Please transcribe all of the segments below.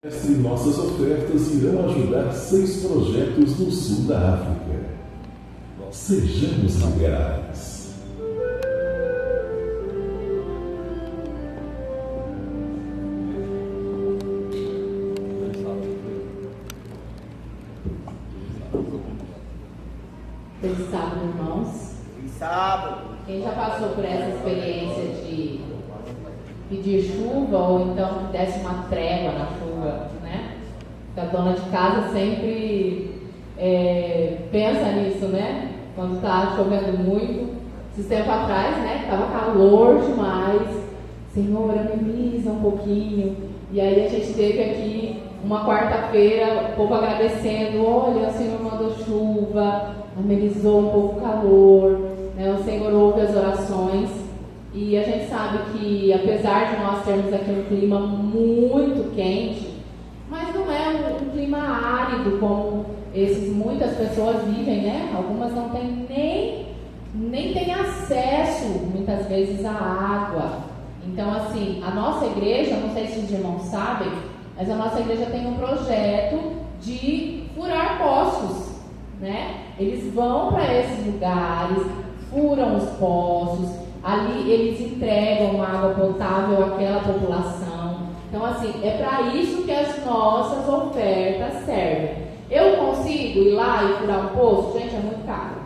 Nossas ofertas irão ajudar 6 projetos no sul da África. Sejamos liberais. Feliz sábado, irmãos. Feliz sábado. Quem já passou por essa experiência de pedir chuva ou então que desse uma trégua na chuva, né? Que a dona de casa sempre pensa nisso, né? Quando está chovendo muito. Esses tempos atrás, né? Estava calor demais. Senhor, ameniza um pouquinho. E aí a gente teve aqui uma quarta-feira, o povo agradecendo. Olha, o Senhor mandou chuva, amenizou um pouco o calor, né? O Senhor ouve as orações. E a gente sabe que, apesar de nós termos aqui um clima muito quente, mas não é um clima árido como muitas pessoas vivem, né? Algumas não têm nem têm acesso, muitas vezes, à água. Então, assim, a nossa igreja, não sei se os irmãos sabem, mas a nossa igreja tem um projeto de furar poços, né? Eles vão para esses lugares, furam os poços, ali eles entregam água potável àquela população. Então, assim, é para isso que as nossas ofertas servem. Eu consigo ir lá e furar um poço? Gente, é muito caro.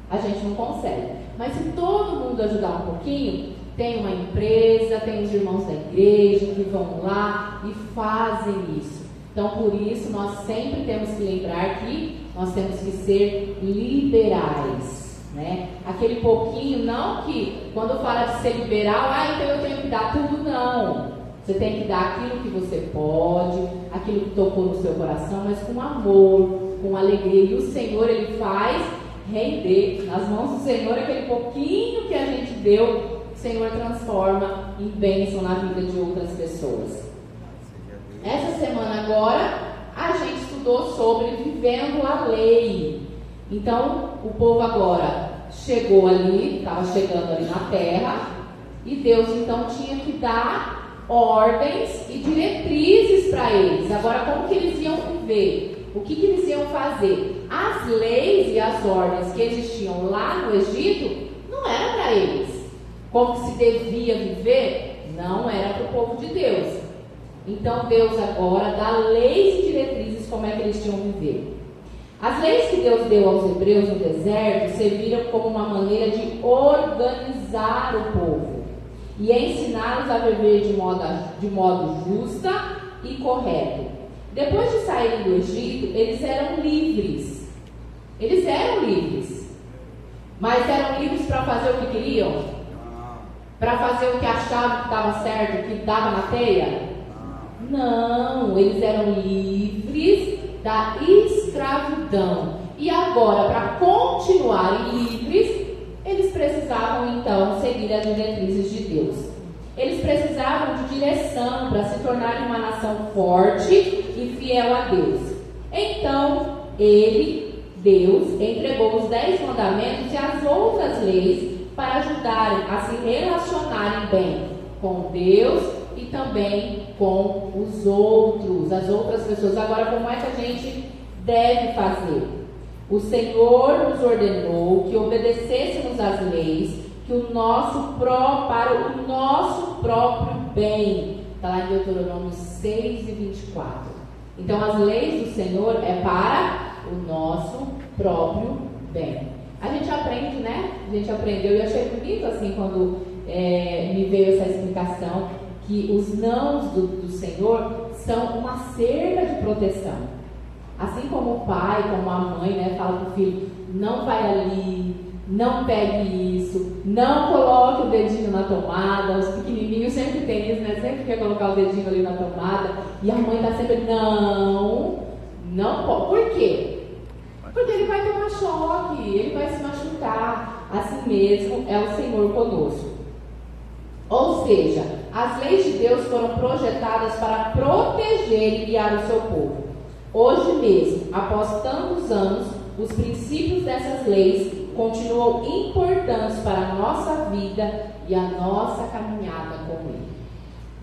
A gente não consegue. Mas se todo mundo ajudar um pouquinho, tem uma empresa, tem os irmãos da igreja que vão lá e fazem isso. Então, por isso, nós sempre temos que lembrar que nós temos que ser liberais, né? Aquele pouquinho, não que quando fala de ser liberal, então eu tenho que dar tudo, não. Você tem que dar aquilo que você pode, aquilo que tocou no seu coração, mas com amor, com alegria. E o Senhor, Ele faz render nas mãos do Senhor aquele pouquinho que a gente deu. O Senhor transforma em bênção na vida de outras pessoas. Essa semana agora, a gente estudou sobre vivendo a lei. Então, o povo agora chegou ali, estava chegando ali na terra, e Deus então tinha que dar ordens e diretrizes para eles. Agora, como que eles iam viver? O que eles iam fazer? As leis e as ordens que existiam lá no Egito não eram para eles. Como se devia viver, não era para o povo de Deus. Então Deus agora dá leis e diretrizes como é que eles tinham que viver. As leis que Deus deu aos hebreus no deserto serviram como uma maneira de organizar o povo e ensiná-los a viver de modo justo e correto. Depois de saírem do Egito, eles eram livres. Eles eram livres. Mas eram livres para fazer o que queriam? Para fazer o que achavam que estava certo, que dava na teia? Não, eles eram livres da escravidão. E agora, para continuarem livres, eles precisavam então seguir as diretrizes de Deus. Eles precisavam de direção para se tornarem uma nação forte e fiel a Deus. Então, Deus, entregou os 10 mandamentos e as outras leis para ajudarem a se relacionarem bem com Deus e também com os outros, as outras pessoas. Agora, como é que a gente deve fazer? O Senhor nos ordenou que obedecêssemos às leis, que para o nosso próprio bem. Está lá em Deuteronômio 6 e 24. Então, as leis do Senhor é para o nosso próprio bem. A gente aprende, né? A gente aprendeu, e eu achei bonito assim quando me veio essa explicação, que os nãos do Senhor são uma cerca de proteção. Assim como o pai, como a mãe, né, fala para o filho, não vai ali, não pegue isso, não coloque o dedinho na tomada. Os pequenininhos sempre tem isso, né? Sempre quer colocar o dedinho ali na tomada. E a mãe está sempre, não pode. Por quê? Porque ele vai tomar choque, ele vai se machucar. Assim mesmo é o Senhor conosco. Ou seja, as leis de Deus foram projetadas para proteger e guiar o seu povo. Hoje mesmo, após tantos anos, os princípios dessas leis continuam importantes para a nossa vida e a nossa caminhada com Ele.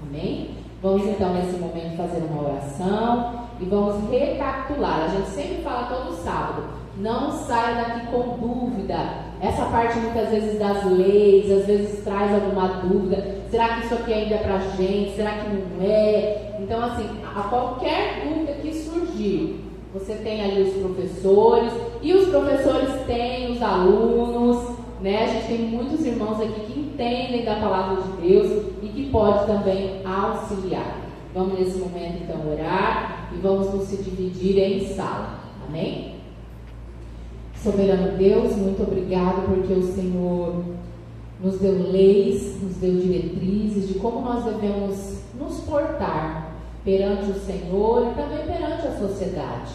Amém? Vamos então nesse momento fazer uma oração e vamos recapitular. A gente sempre fala todo sábado, não saia daqui com dúvida. Essa parte muitas vezes das leis, às vezes traz alguma dúvida. Será que isso aqui ainda é pra gente? Será que não é? Então assim, a qualquer dúvida que surgir, você tem ali os professores, e os professores têm os alunos, né? A gente tem muitos irmãos aqui que entendem da palavra de Deus e que pode também auxiliar. Vamos nesse momento então orar e vamos nos dividir em sala. Amém? Soberano Deus, muito obrigado porque o Senhor nos deu leis, nos deu diretrizes de como nós devemos nos portar perante o Senhor e também perante a sociedade.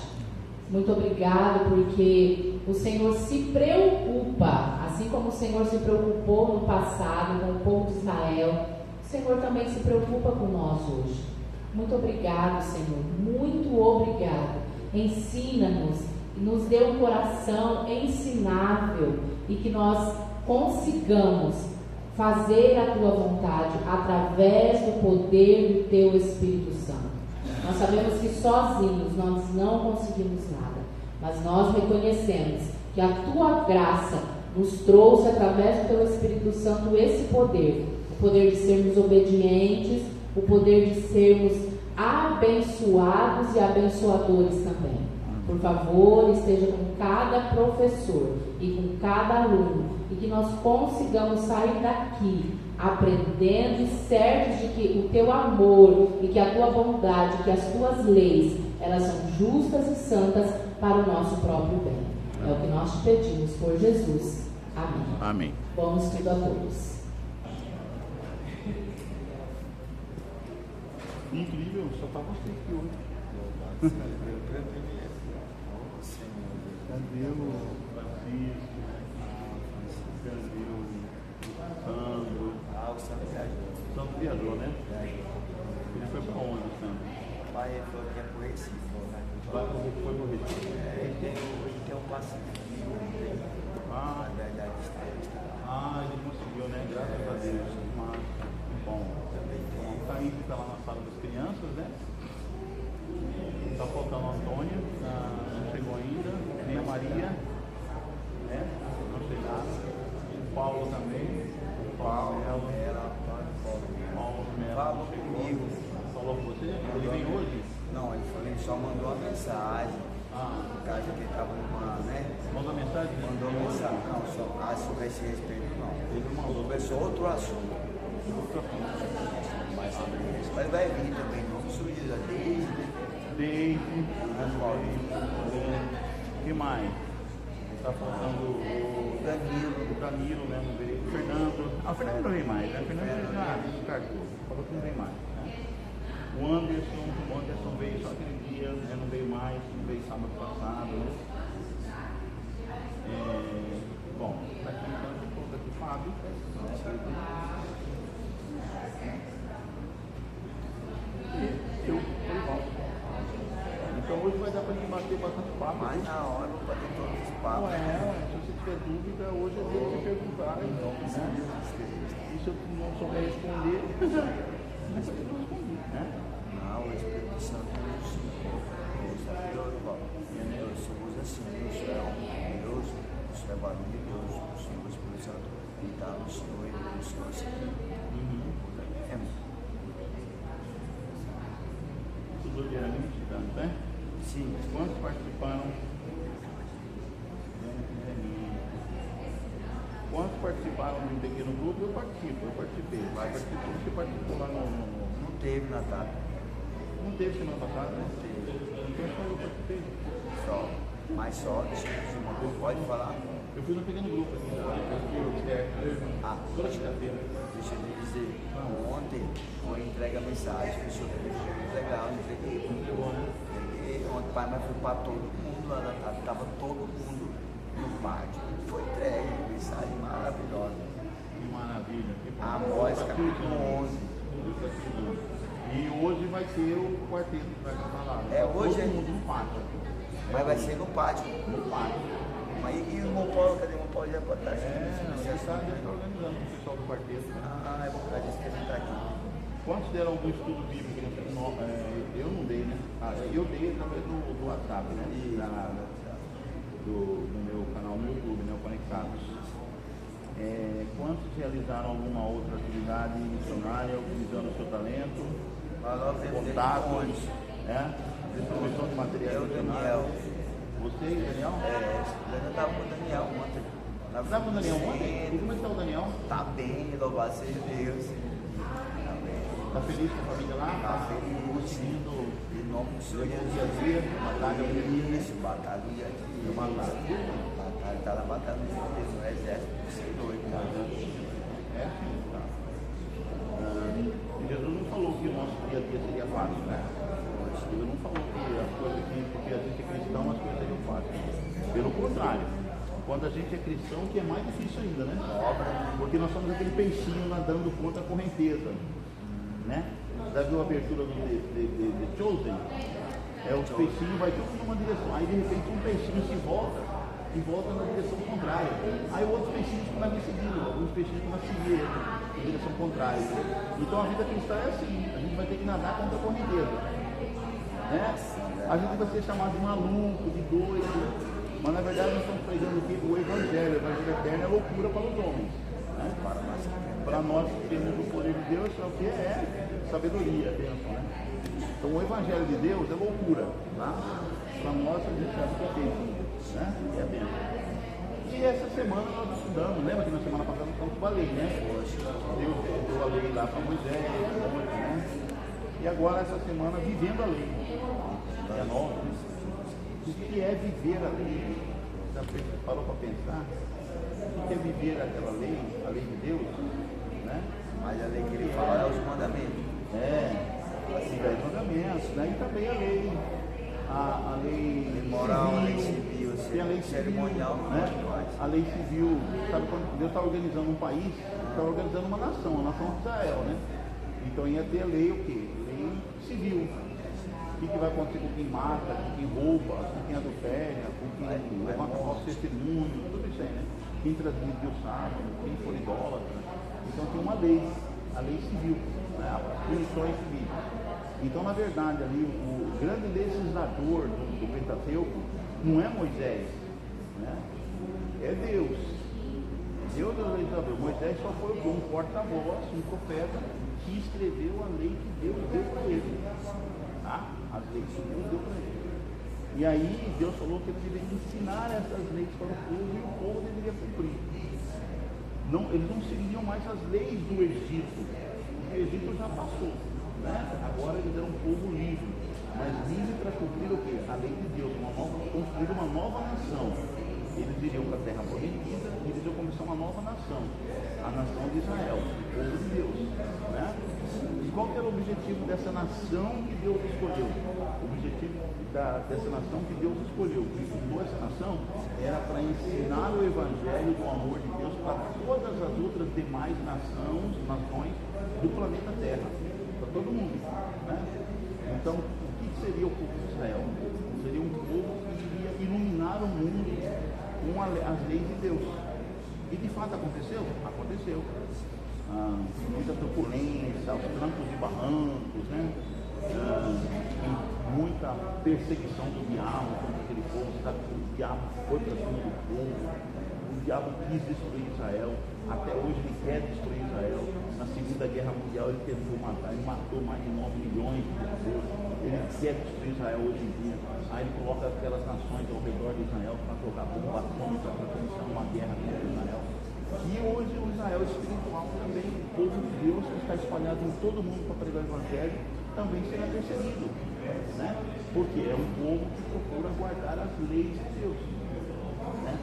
Muito obrigado porque o Senhor se preocupa, assim como o Senhor se preocupou no passado com o povo de Israel, o Senhor também se preocupa com nós hoje. Muito obrigado, Senhor, muito obrigado. Ensina-nos e nos dê um coração ensinável e que nós consigamos fazer a Tua vontade através do poder do Teu Espírito Santo. Nós sabemos que sozinhos nós não conseguimos nada, mas nós reconhecemos que a Tua graça nos trouxe através do Teu Espírito Santo esse poder, o poder de sermos obedientes, o poder de sermos abençoados e abençoadores também. Por favor, esteja com cada professor e com cada aluno e que nós consigamos sair daqui aprendendo e certos de que o Teu amor e que a Tua bondade, que as Tuas leis, elas são justas e santas para o nosso próprio bem. É o que nós te pedimos por Jesus. Amém. Amém. Bom estudo a todos. Incrível, só estava você aqui hoje. Cadê o Francisco? Cadê o Sandro? O Sandro viajou. O Sandro viajou, né? Ele foi para onde, o Sandro? O pai falou que é pro Recife. Foi para o Recife. Ele tem um passe frio, Ah, da distância. ele conseguiu, né? Graças a Deus. Mas, bom, tá indo para lá na sala das crianças, né? Tá faltando a Antônia, não chegou ainda, nem a Maria, né? Não chegaram. O Paulo também. O Paulo Melo Falou chegou. comigo. Falou com você? Ele vem hoje? Não, ele só mandou uma mensagem. No caso que ele estava numa, né? Mandou mensagem? Mandou mensagem. Não, só sobre esse respeito não. Ele mandou. Conversou outro assunto. Mas sobre isso. Mas vai vir também, não surgiu a David, que mais? Tá faltando o Danilo, né? Não veio. O Fernando. O Fernando não vem mais, né? O Fernando já descartou. Falou que não vem mais. Né? O Anderson veio só aquele dia, né? Não veio mais, não veio sábado passado, né? Bom, aqui então aqui Fábio. Então hoje vai dar para a gente bater bastante papo. Mas na hora eu vou bater todos os papos. Se você tiver dúvida, hoje eu vou te perguntar. Então, né? E se eu não souber responder, mas eu não respondi, né? Não, o Espírito Santo nos Deus somos assim, Deus é um Deus, o Senhor é barulho de Deus, o Senhor, o Espírito Santo, ele está no Senhor e no Senhor assim. É muito. Tudo diariamente, né? Sim. Quantos participaram? Quantos participaram de um pequeno grupo? Eu participei. Você participou lá no... Não teve na data. Não teve semana passada, né? Então só eu participei. Só. Mas só, deixa eu pode falar? Eu fui no pequeno grupo aqui. Toda quinta-feira. Deixa eu dizer, ontem foi entrega a mensagem, que o senhor fez legal, entreguei. Ontem, pai, mas foi para todo mundo lá na casa, estava todo mundo no pátio. Foi entregue, mensagem maravilhosa. Que maravilha. Amós, capítulo 11. E hoje vai ser o quarteto que vai cantar lá. Hoje todo mundo no pátio. Mas vai ser no pátio. No pátio. Mas e o irmão Paulo, cadê o irmão Paulo? Já pode estar aqui. Você está organizando o pessoal do quarteto. Né? É por causa disso que ele está aqui. Quantos deram algum estudo bíblico? Eu não dei, né? Eu dei através do WhatsApp, né? Do meu canal no YouTube, né? O Conectados. Quantos realizaram alguma outra atividade missionária utilizando o seu talento? Contato, distribuição de material missionário? Você, Daniel? Eu estava com o Daniel ontem. Você estava com o Daniel ontem? E como é que está o Daniel? Tá bem, louvado seja Deus. Está feliz com a família lá? Tá feliz. Conseguindo Em nome do Senhor dia a Jesus. dia, batalha Isso, batalha dia a dia. Batalha, tá na batalha do Deus, no exército do Senhor, irmão. Sim, tá. Jesus não falou que o nosso dia a dia seria fácil, né? Ele não falou que as coisas aqui, porque a gente é cristão, as coisas seriam fáceis. Pelo contrário, quando a gente é cristão, que é mais difícil ainda, né? Porque nós somos aquele peixinho nadando contra a correnteza, né? Já viu a abertura do The Chosen? Os peixinhos vai tudo numa direção, aí de repente um peixinho se volta e volta na direção contrária. Aí outros peixinhos começam a seguir, alguns peixinhos começam a seguir na direção contrária. Então a vida cristã é assim, a gente vai ter que nadar contra a correnteza, né? A gente vai ser chamado de maluco, de doido, mas na verdade nós estamos pregando aqui o Evangelho eterno é loucura para os homens, né? Para nós que temos o poder de Deus, é o que é sabedoria, bênção, né? Então o Evangelho de Deus é loucura, tá? Para nós a gente sabe que é bênção, né? E é bênção. E essa semana nós estudamos, lembra que na semana passada nós estamos com a lei, né? Deus deu a lei lá para Moisés, né? E agora essa semana vivendo a lei. É nova. O que é viver a lei? Já parou para pensar? O que é viver aquela lei, a lei de Deus? Né? Mas a lei que ele fala é os mandamentos. Os 10 mandamentos, né? E também a lei moral, civil, a lei civil, tem a lei cerimonial, né? A lei civil, sabe quando Deus está organizando um país, está organizando uma nação, a nação de Israel, né? Então ia ter a lei o quê? Lei civil. O que vai acontecer com quem mata, com quem rouba, com quem adultera, com quem levanta falso testemunho, tudo isso aí, né? Quem transgride o sábado, quem for idólatra. Então tem uma lei, a lei civil, né? As punições civis. Então, na verdade, ali o grande legislador do Pentateuco não é Moisés, né? É Deus. Deus é o legislador. Moisés só foi um porta-voz, um profeta, que escreveu a lei que Deus deu para ele. Tá? As leis que Deus deu para ele. E aí Deus falou que ele deveria ensinar essas leis para o povo e o povo deveria cumprir. Não, eles não seguiriam mais as leis do Egito. O Egito já passou, né? Agora eles eram um povo livre, mas livre para cumprir o quê? A lei de Deus, construir uma nova nação. Eles iriam para a terra prometida e eles iam começar uma nova nação, a nação de Israel, o povo de Deus, né? E qual que era o objetivo dessa nação que Deus escolheu? O objetivo dessa nação que Deus escolheu, que fundou essa nação, era para ensinar o Evangelho do amor de Deus para todas as outras demais nações do planeta Terra, para todo mundo, né? Então, o que seria o povo de Israel? Seria um povo que iria iluminar o mundo com as leis de Deus. E de fato aconteceu? Aconteceu. Muita turbulência, os trancos e barrancos, né? Muita perseguição do diabo contra aquele povo, sabe? O diabo foi para cima do povo, o diabo quis destruir Israel, até hoje ele quer destruir Israel. Na Segunda Guerra Mundial ele tentou matar, ele matou mais de 9 milhões de pessoas, ele quer destruir Israel hoje em dia. Aí ele coloca aquelas nações ao redor de Israel para jogar bomba atômica, para começar uma guerra contra Israel. E hoje o Israel espiritual também, o povo de Deus que está espalhado em todo mundo para pregar o Evangelho, também será perseguido, né? Porque é um povo que procura guardar as leis de Deus, né?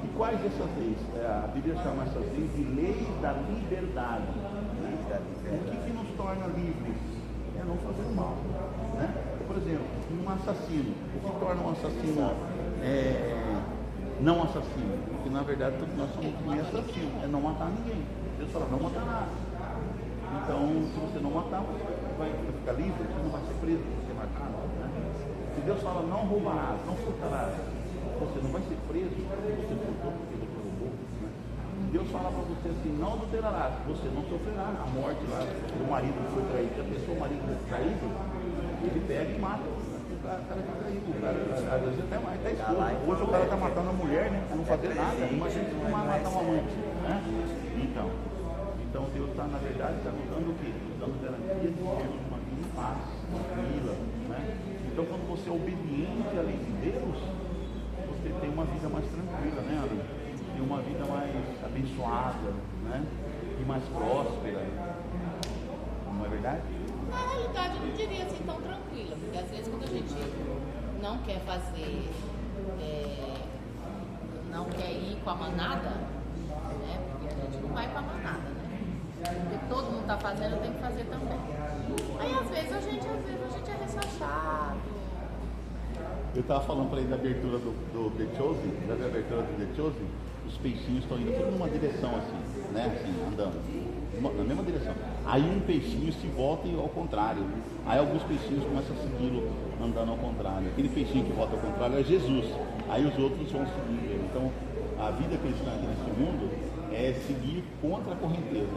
E quais dessas leis? A Bíblia chama essas leis de leis da liberdade, né? O que nos torna livres? É não fazer o mal, né? Por exemplo, um assassino. O que torna um assassino não assassino? Porque na verdade todos nós somos assassinos, é não matar ninguém. Deus fala, não matar nada. Então, se você não matar, você vai ficar livre, você não vai ser preso por ser matado, né? Se Deus fala, não roubarás, não furtarás, você não vai ser preso porque você furtou, porque você roubou, né? Deus fala para você assim, não adulterarás, você não sofrerá a morte lá do marido que foi traído. Já pensou o marido traído? Ele pega e mata. O cara tá traído, o cara, às vezes até esposa. Hoje o cara tá matando a mulher, né? Pra não fazer nada. Imagina se não matar uma amante, né? Então Deus está, na verdade, está nos dando o quê? Nos dando garantia de termos uma vida em paz, tranquila, né? Então quando você é obediente à lei de Deus, você tem uma vida mais tranquila, né, Ana? Tem uma vida mais abençoada, né? E mais próspera. Não é verdade? Na realidade, eu não diria assim tão tranquila, porque às vezes quando a gente não quer fazer, não quer ir com a manada, né? Porque a gente não vai com a manada, né? Porque todo mundo está fazendo, tem que fazer também. Aí às vezes a gente é ressachado. Eu estava falando para ele da abertura do The Chosen, da abertura do The Chosen, os peixinhos estão indo tudo numa direção assim, né? Assim, andando. Na mesma direção. Aí um peixinho se volta ao contrário. Aí alguns peixinhos começam a segui-lo andando ao contrário. Aquele peixinho que volta ao contrário é Jesus. Aí os outros vão seguir ele. Então a vida cristã aqui nesse mundo é seguir contra a correnteza.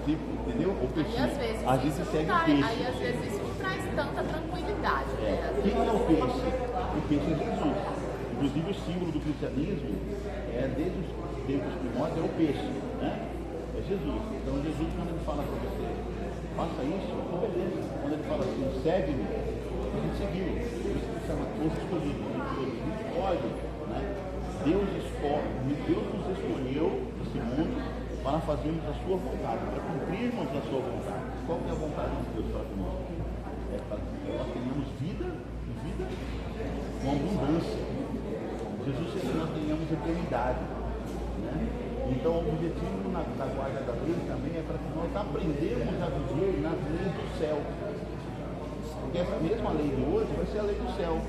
Entendeu? O peixinho. Aí, às vezes, a gente segue o peixe. Aí às vezes isso não traz tanta tranquilidade. Né? Quem é o peixe? O peixe é Jesus. Inclusive o símbolo do cristianismo desde os tempos primórdios é o peixe, né? É Jesus. Então Jesus, quando ele fala para você, faça isso, obedeça. Quando ele fala assim, segue-me, a gente seguiu. Por isso que se chama povo escolhido. A gente escolhe, né? Deus nos escolheu nesse mundo para fazermos a sua vontade, para cumprirmos a sua vontade. Qual que é a vontade de Deus para conosco? É para que nós tenhamos vida e vida com abundância. Jesus quer que nós tenhamos eternidade, né? Então o objetivo da guarda da lei também é para que nós aprendamos a viver nas leis do céu. Porque essa mesma lei de hoje vai ser a lei do céu.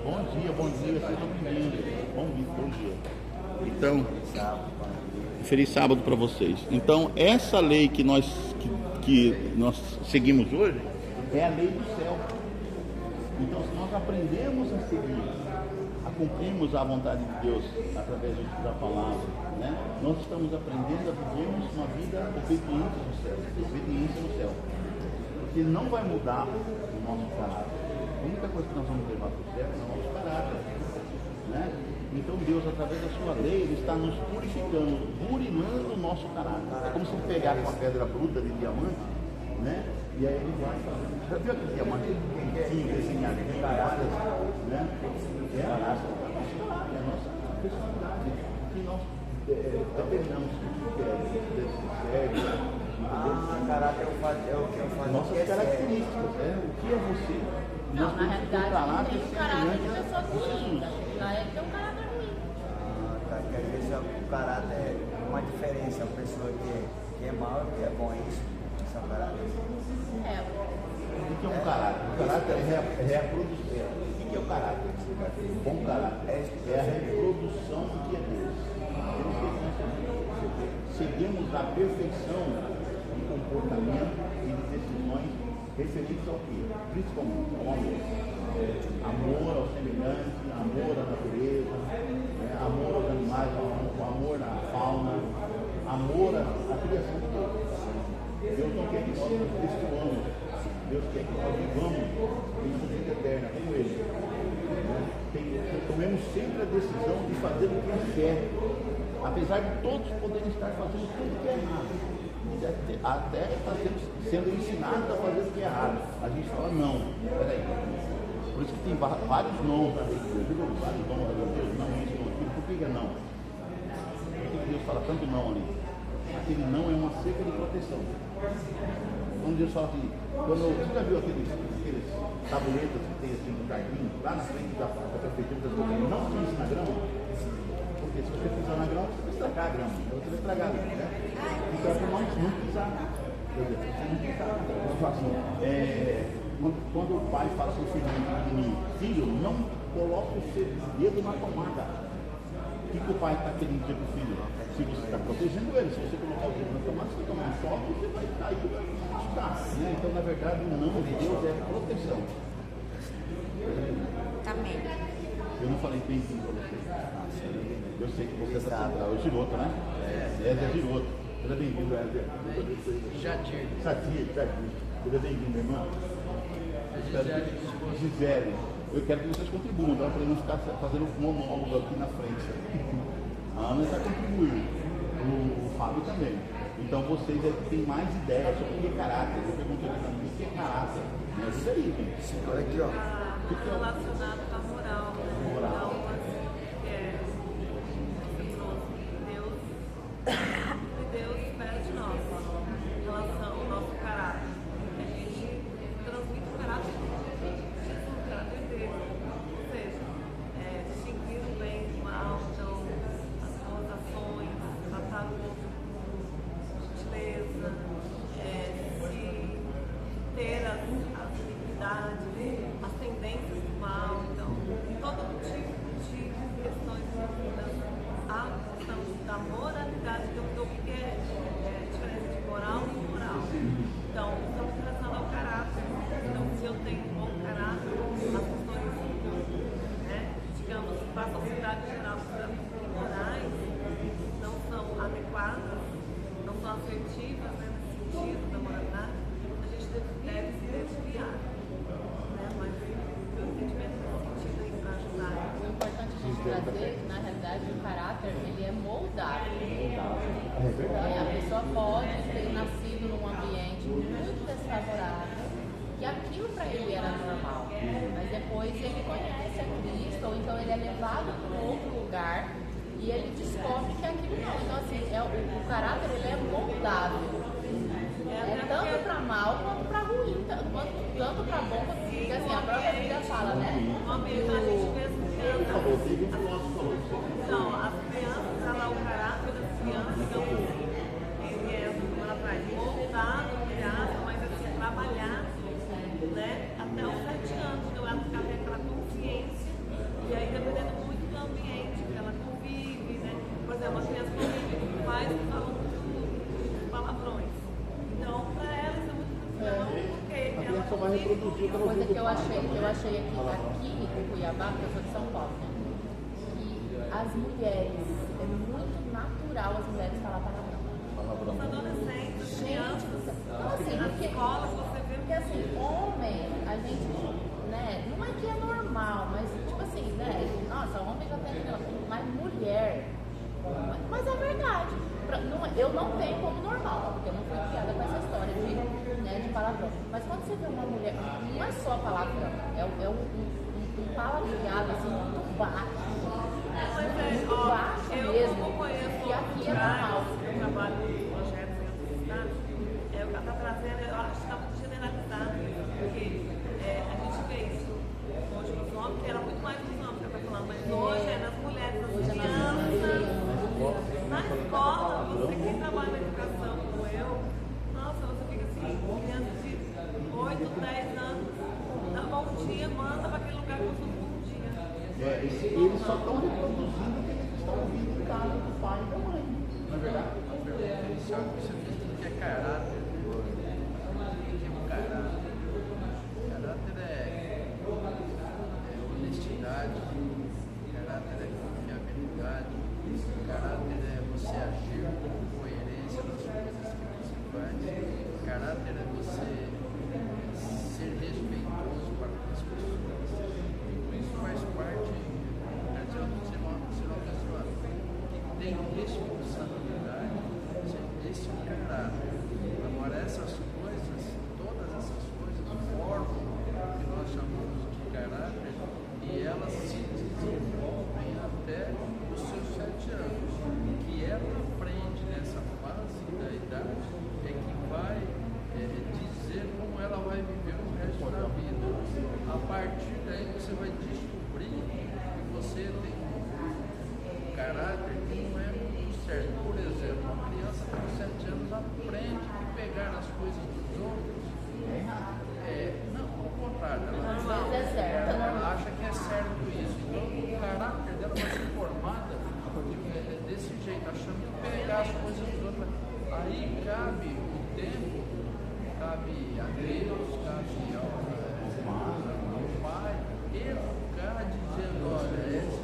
Bom dia, seja bem-vindo. Bom dia. Então, feliz sábado para vocês. Então, essa lei que nós seguimos hoje é a lei do céu. Então, se nós aprendemos a seguir, a cumprirmos a vontade de Deus através da palavra, né? Nós estamos aprendendo a vivermos uma vida obediência no céu. Porque não vai mudar o nosso caráter. A única coisa que nós vamos levar para o céu é o nosso caráter, né? Então Deus, através da sua lei, Ele está nos purificando, burilando o nosso caráter. É como se Ele pegasse uma pedra bruta de diamante, né? E aí Ele vai fazendo. Já viu aquele diamante desenhado em várias, né? É a nossa personalidade, que nós dependemos O caráter é o que eu faço. Nossas características, o que é você? Não, na realidade, não tem um caráter de pessoa ruim. Jesus. Lá ele tem um caráter ruim. Porque às vezes o caráter é uma diferença. A pessoa que é mal e que é bom, é isso. Esse é o caráter. O que é um caráter? O caráter é a produção. O que é o caráter? O bom caráter é a reprodução do que é Deus. Seguimos a perfeição de comportamento e de decisões referentes ao que? Principalmente ao amor. Amor ao semelhante, amor à natureza, amor aos animais, amor à fauna, amor à criação de Deus. Deus não quer que nós nos destruamos. Deus quer que nós vivamos em vida eterna com Ele. Tomemos sempre a decisão de fazer o que é certo. Apesar de todos poderem estar fazendo tudo que é errado, até está sendo ensinado a fazer o que é errado, a gente fala não, peraí. Por isso que tem vários não na lei de Deus, viu? Vários não da lei de Deus, não isso, não aquilo. Por que é não? Por que Deus fala tanto não ali? Aquele não é uma cerca de proteção. Quando Deus fala assim, você já viu aqueles tabuletas que tem assim no jardim, lá na frente da prefeitura das coisas, não pince na grama? Porque se você pisar na grama, você vai estragar a grama, você vai estragar a grama, né? Então é para não pisar. Quer dizer, você não pisar na grama. Eu falo assim, quando o pai fala assim, filho, não coloque o seu dedo na tomada. O que o pai está querendo dizer para o filho? Se você está protegendo ele, se você colocar o dedo na tomada, você tomar um choque, você vai cair, vai machucar, né? Então, na verdade, o não de Deus é proteção. Amém. Eu não falei bem-vindo pra você. Eu sei que você é o Giroto, né? É Giroto. Seja bem-vindo, Éder. Jadir. Seja bem-vindo, irmã. Gisele. Eu quero que vocês contribuam, tá? Para não ficar fazendo monólogo aqui na frente. A Ana está contribuindo. O Fábio também. Então vocês é que têm mais ideias sobre o que é caráter. Eu perguntei para mim o que é caráter. É isso aí, gente. Olha aqui, ó. Relacionado com a moral. Moral. Então, Deus espera de nós em relação ao nosso caráter. A gente transmite o caráter de Jesus, o caráter dele. Ou seja, distinguir o bem do mal, então, as boas ações, tratar o outro com gentileza, se ter as iniquidades, as tendências do mal, então, todo tipo de questões envolvidas a questão da moralidade, do que é a diferença de moral e imoral. Então, estamos relacionados ao caráter. Então, se eu tenho um bom caráter, as questões, digamos, para a sociedade geral, as morais não são adequadas, não são afetivas, nesse sentido da moralidade, a gente deve se desviar. Mas o entendimento nesse sentido aí para ajudar. O importante a gente trazer, na realidade, o caráter, ele é moldável. A pessoa pode ter nascido num ambiente muito desfavorável, que aquilo para ele era normal, mas depois ele conhece a Cristo, ou então ele é levado para um outro lugar e ele descobre que aquilo não. Então, assim, o caráter, ele é moldável. Tanto para mal quanto para ruim, tanto para bom quanto, porque assim, a própria Bíblia fala, né? Então, as crianças, o caráter das crianças, então, ele é, como ela traz, moldado, criado, mas assim, trabalhado, né? Até os 7 anos, então ela fica com aquela consciência, e aí dependendo muito do ambiente que ela convive, né? Por exemplo, as crianças convivem com pais que falam muito palavrões. Então, para elas é muito difícil, porque ela convive com Uma coisa que eu achei aqui em Cuiabá, porque eu sou de São Paulo, né? Que as mulheres, é muito natural as mulheres falar palavrão. os adolescentes, as crianças, Então, assim, nas porque, escolas, você vê porque assim, homem, a gente, né, não é que é normal, mas tipo assim, né, nossa, homem já tem, mas mulher, mas é verdade. Eu não tenho como normal, porque eu não fui criada com essa história de palavrão. Mas quando você vê uma mulher, não é só palavrão, é um palavreado assim, muito baixo. Muito baixo eu mesmo. como conheço E aqui é normal. eu trabalho com projetos em outras cidades, ela está trazendo, eu acho que está muito generalizado isso, porque a gente vê isso hoje nos homens, que era muito mais nos homens que eu estou falando, mas hoje é nas mulheres, nas crianças, na escola, você que trabalha na educação como eu, nossa, você fica assim, criança de 8, 10 anos, dá bom dia, manda para aquele lugar com todo bom dia. Eles só estão reproduzindo o que eles estão ouvindo em casa do pai e da mãe. Não é verdade? A pergunta inicial que você fez, o que é caráter? O que é um caráter? Caráter é honestidade, caráter é confiabilidade, caráter é você agir com coerência nas coisas que você faz, caráter é você ser respeitoso para com as pessoas. Isso faz parte, quer dizer, ser uma pessoa que tem responsabilidade, esse é o caráter. Agora, essas coisas, todas essas coisas formam o que nós chamamos de caráter e elas se desenvolvem até os seus 7 anos. O que é para frente nessa fase da idade é que vai dizer como ela vai viver o resto da vida. A partir daí você vai descobrir que você tem um caráter que não é muito certo. Por exemplo, uma criança com 7 anos aprende que pegar as coisas dos outros não, ao contrário, ela acha que é certo isso. Então o caráter dela vai ser formada desse jeito, achando que pegar as coisas dos outros. Aí cabe o tempo, cabe a Deus, cabe ao pai, educar dizendo, olha, essa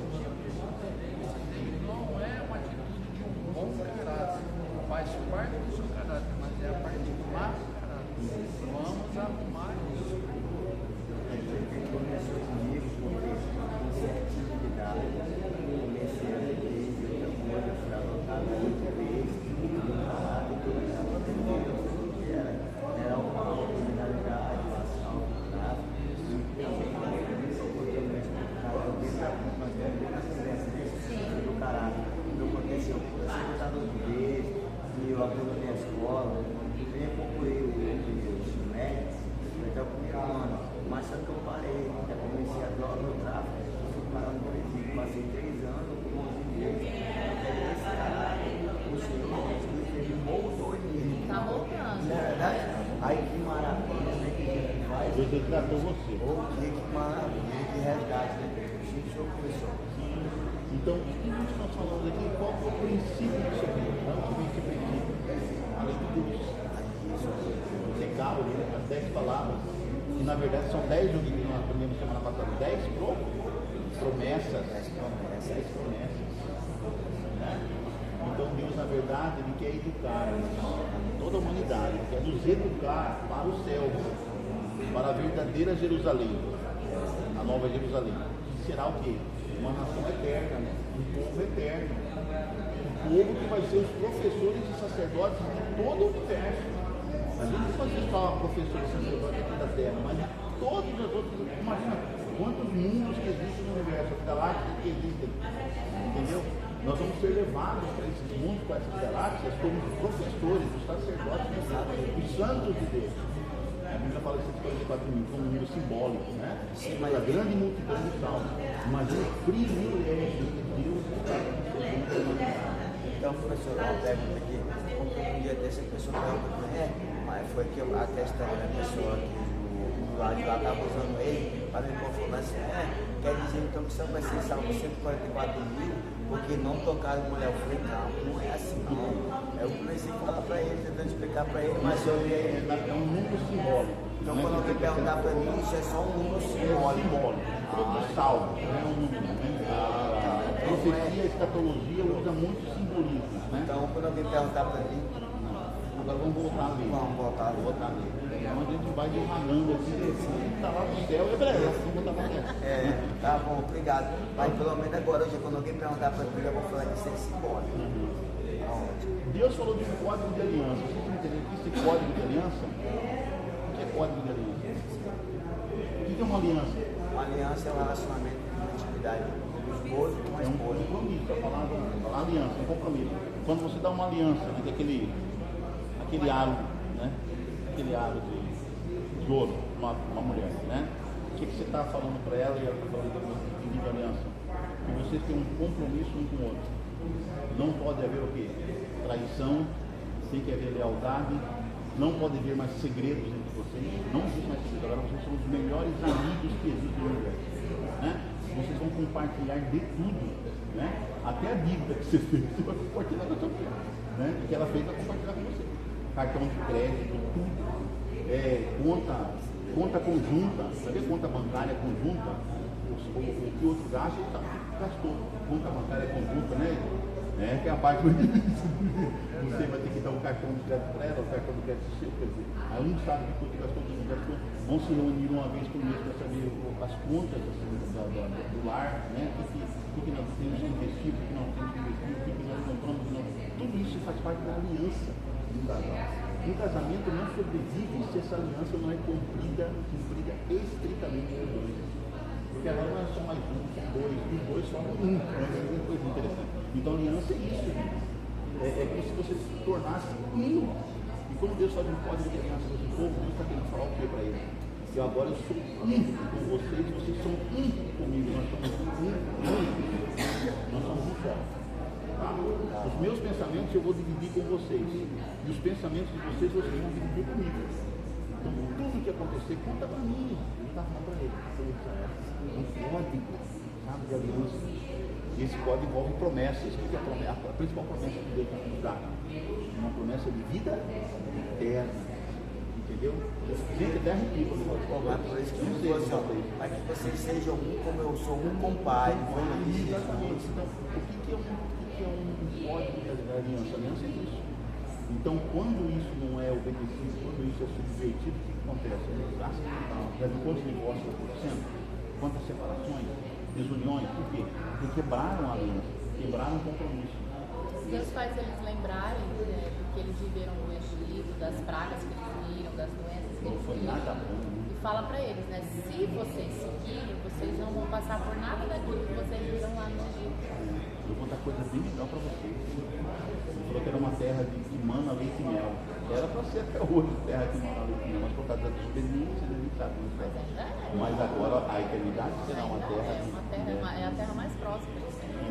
resgatou você. Ou o dia que resgate, né? Show, professor. Então, o que nós estamos falando aqui? Qual é o princípio disso aqui? Não que esse princípio. Além de tudo isso. Legal, as 10 palavras. E na verdade são 10 o que nós aprendemos semana passada. 10 promessas. 10 promessas. Né? Então Deus, na verdade, Ele quer educar toda a humanidade. Ele quer nos educar para o céu. Para a verdadeira Jerusalém. A nova Jerusalém. Que será o quê? Uma nação eterna, né? Um povo eterno. Um povo que vai ser os professores e sacerdotes de todo o universo. A gente não pode ser só professor e sacerdote aqui da Terra, mas de todos os outros. Imagina quantos mundos que existem no universo, as galáxias que existem. Entendeu? Nós vamos ser levados para esses mundos, para essas galáxias, como os professores, os sacerdotes, os santos de Deus. A Bíblia fala esses 44 mil como um número simbólico, né? Mas a grande multidão de salvos. Imagina o privilégio de Deus estar com você. Então, professor, uma pergunta aqui. Um dia desse a pessoa pergunta, mas foi que a questão da pessoa que o lado de lá estava usando ele para me confundir assim, quer dizer então que só vai ser salvo 144 mil porque não tocaram mulher. Eu falei, não é assim não. Eu comecei a falar para ele, tentando explicar para ele, mas eu vi aí. É um número simbólico. Então quando alguém perguntar para mim, isso é só um número simbólico. Todo salvo, não é um número, né? A profecia, a escatologia usa muito simbolismo, né? Então quando alguém perguntar para mim, agora vamos voltar ali. Vamos voltar ali. Então a gente vai devagando aqui, está lá no céu, é breve, vamos botar para dentro. Tá bom, obrigado. Mas pelo menos agora, hoje, quando alguém perguntar para mim, eu vou falar que isso é simbólico. Deus falou de um código de aliança. Vocês estão entendendo que esse código de aliança? O que é código de aliança? O que é uma aliança? Uma aliança é um relacionamento de intimidade do esposo com a esposa. É um compromisso, a palavra aliança, um compromisso. Quando você dá uma aliança entre aquele aro, né? Aquele aro de ouro, uma mulher, né? O que você está falando para ela e ela está falando em nível de aliança? Que vocês têm um compromisso um com o outro. Não pode haver o quê? Traição, tem que haver lealdade, não pode haver mais segredos entre vocês, não existe mais segredo. Agora vocês são os melhores amigos que existem no universo, né? Vocês vão compartilhar de tudo, né? Até a dívida que você fez, você vai compartilhar com a sua mulher, né? O que ela fez vai compartilhar com você. Cartão de crédito, tudo, conta conjunta, sabe conta bancária conjunta? O que o outro gasta, ele gastou. Conta bancária conjunta, né? Que é a parte mais difícil. Você vai ter que dar um cartão de crédito para ela, o cartão de crédito seu, quer dizer, aí um sabe que tudo gastou, tudo gastou. Vão se reunir uma vez por mês para saber as contas assim, do lar, né? O que nós temos que investir, o que nós temos que investir, o que nós compramos, tudo isso faz parte da aliança do casal. Um casamento não sobrevive se essa aliança não é cumprida estritamente por dois. Porque agora não é só mais um, são dois, os dois formam um. É coisa interessante. Então aliança é isso, gente. É como se você se tornasse um. E como Deus faz um código de aliança com esse povo, Deus está querendo falar o que para ele? Que agora eu sou um com vocês são um comigo. Nós somos um. Nós somos um só. Tá? Os meus pensamentos eu vou dividir com vocês. E os pensamentos de vocês vão dividir comigo. Então tudo que acontecer, conta para mim. Ele está falando para ele. Um código, sabe, de aliança. E esse código envolve promessas. O que é a promessa? A principal promessa que Deus nos dá. Uma promessa de vida eterna. Entendeu? Gente, até arrepio quando eu falo. Por isso que eu digo assim, para que vocês sejam um como eu sou um com o Pai. Exatamente. Então, o que é um código de aliança? Aliança é isso. Então, quando isso não é obedecido, quando isso é subvertido, o que acontece? Já viu quantos divórcios estão acontecendo? Quantas separações, desuniões? Por quê? Porque quebraram a aliança, quebraram o compromisso. Deus faz eles lembrarem, porque eles viveram no Egito, das pragas que eles viram, das doenças que eles viram. E fala para eles, né? Se vocês seguirem, vocês não vão passar por nada daquilo que vocês viram lá no Egito. Eu vou dar coisa bem legal para vocês. Ele falou que era uma terra que mana leite e mel. Era para ser até hoje terra que mana leite e mel, mas por causa da desobediência, a gente sabe como é. Mas agora a eternidade será uma terra. É a terra mais próxima.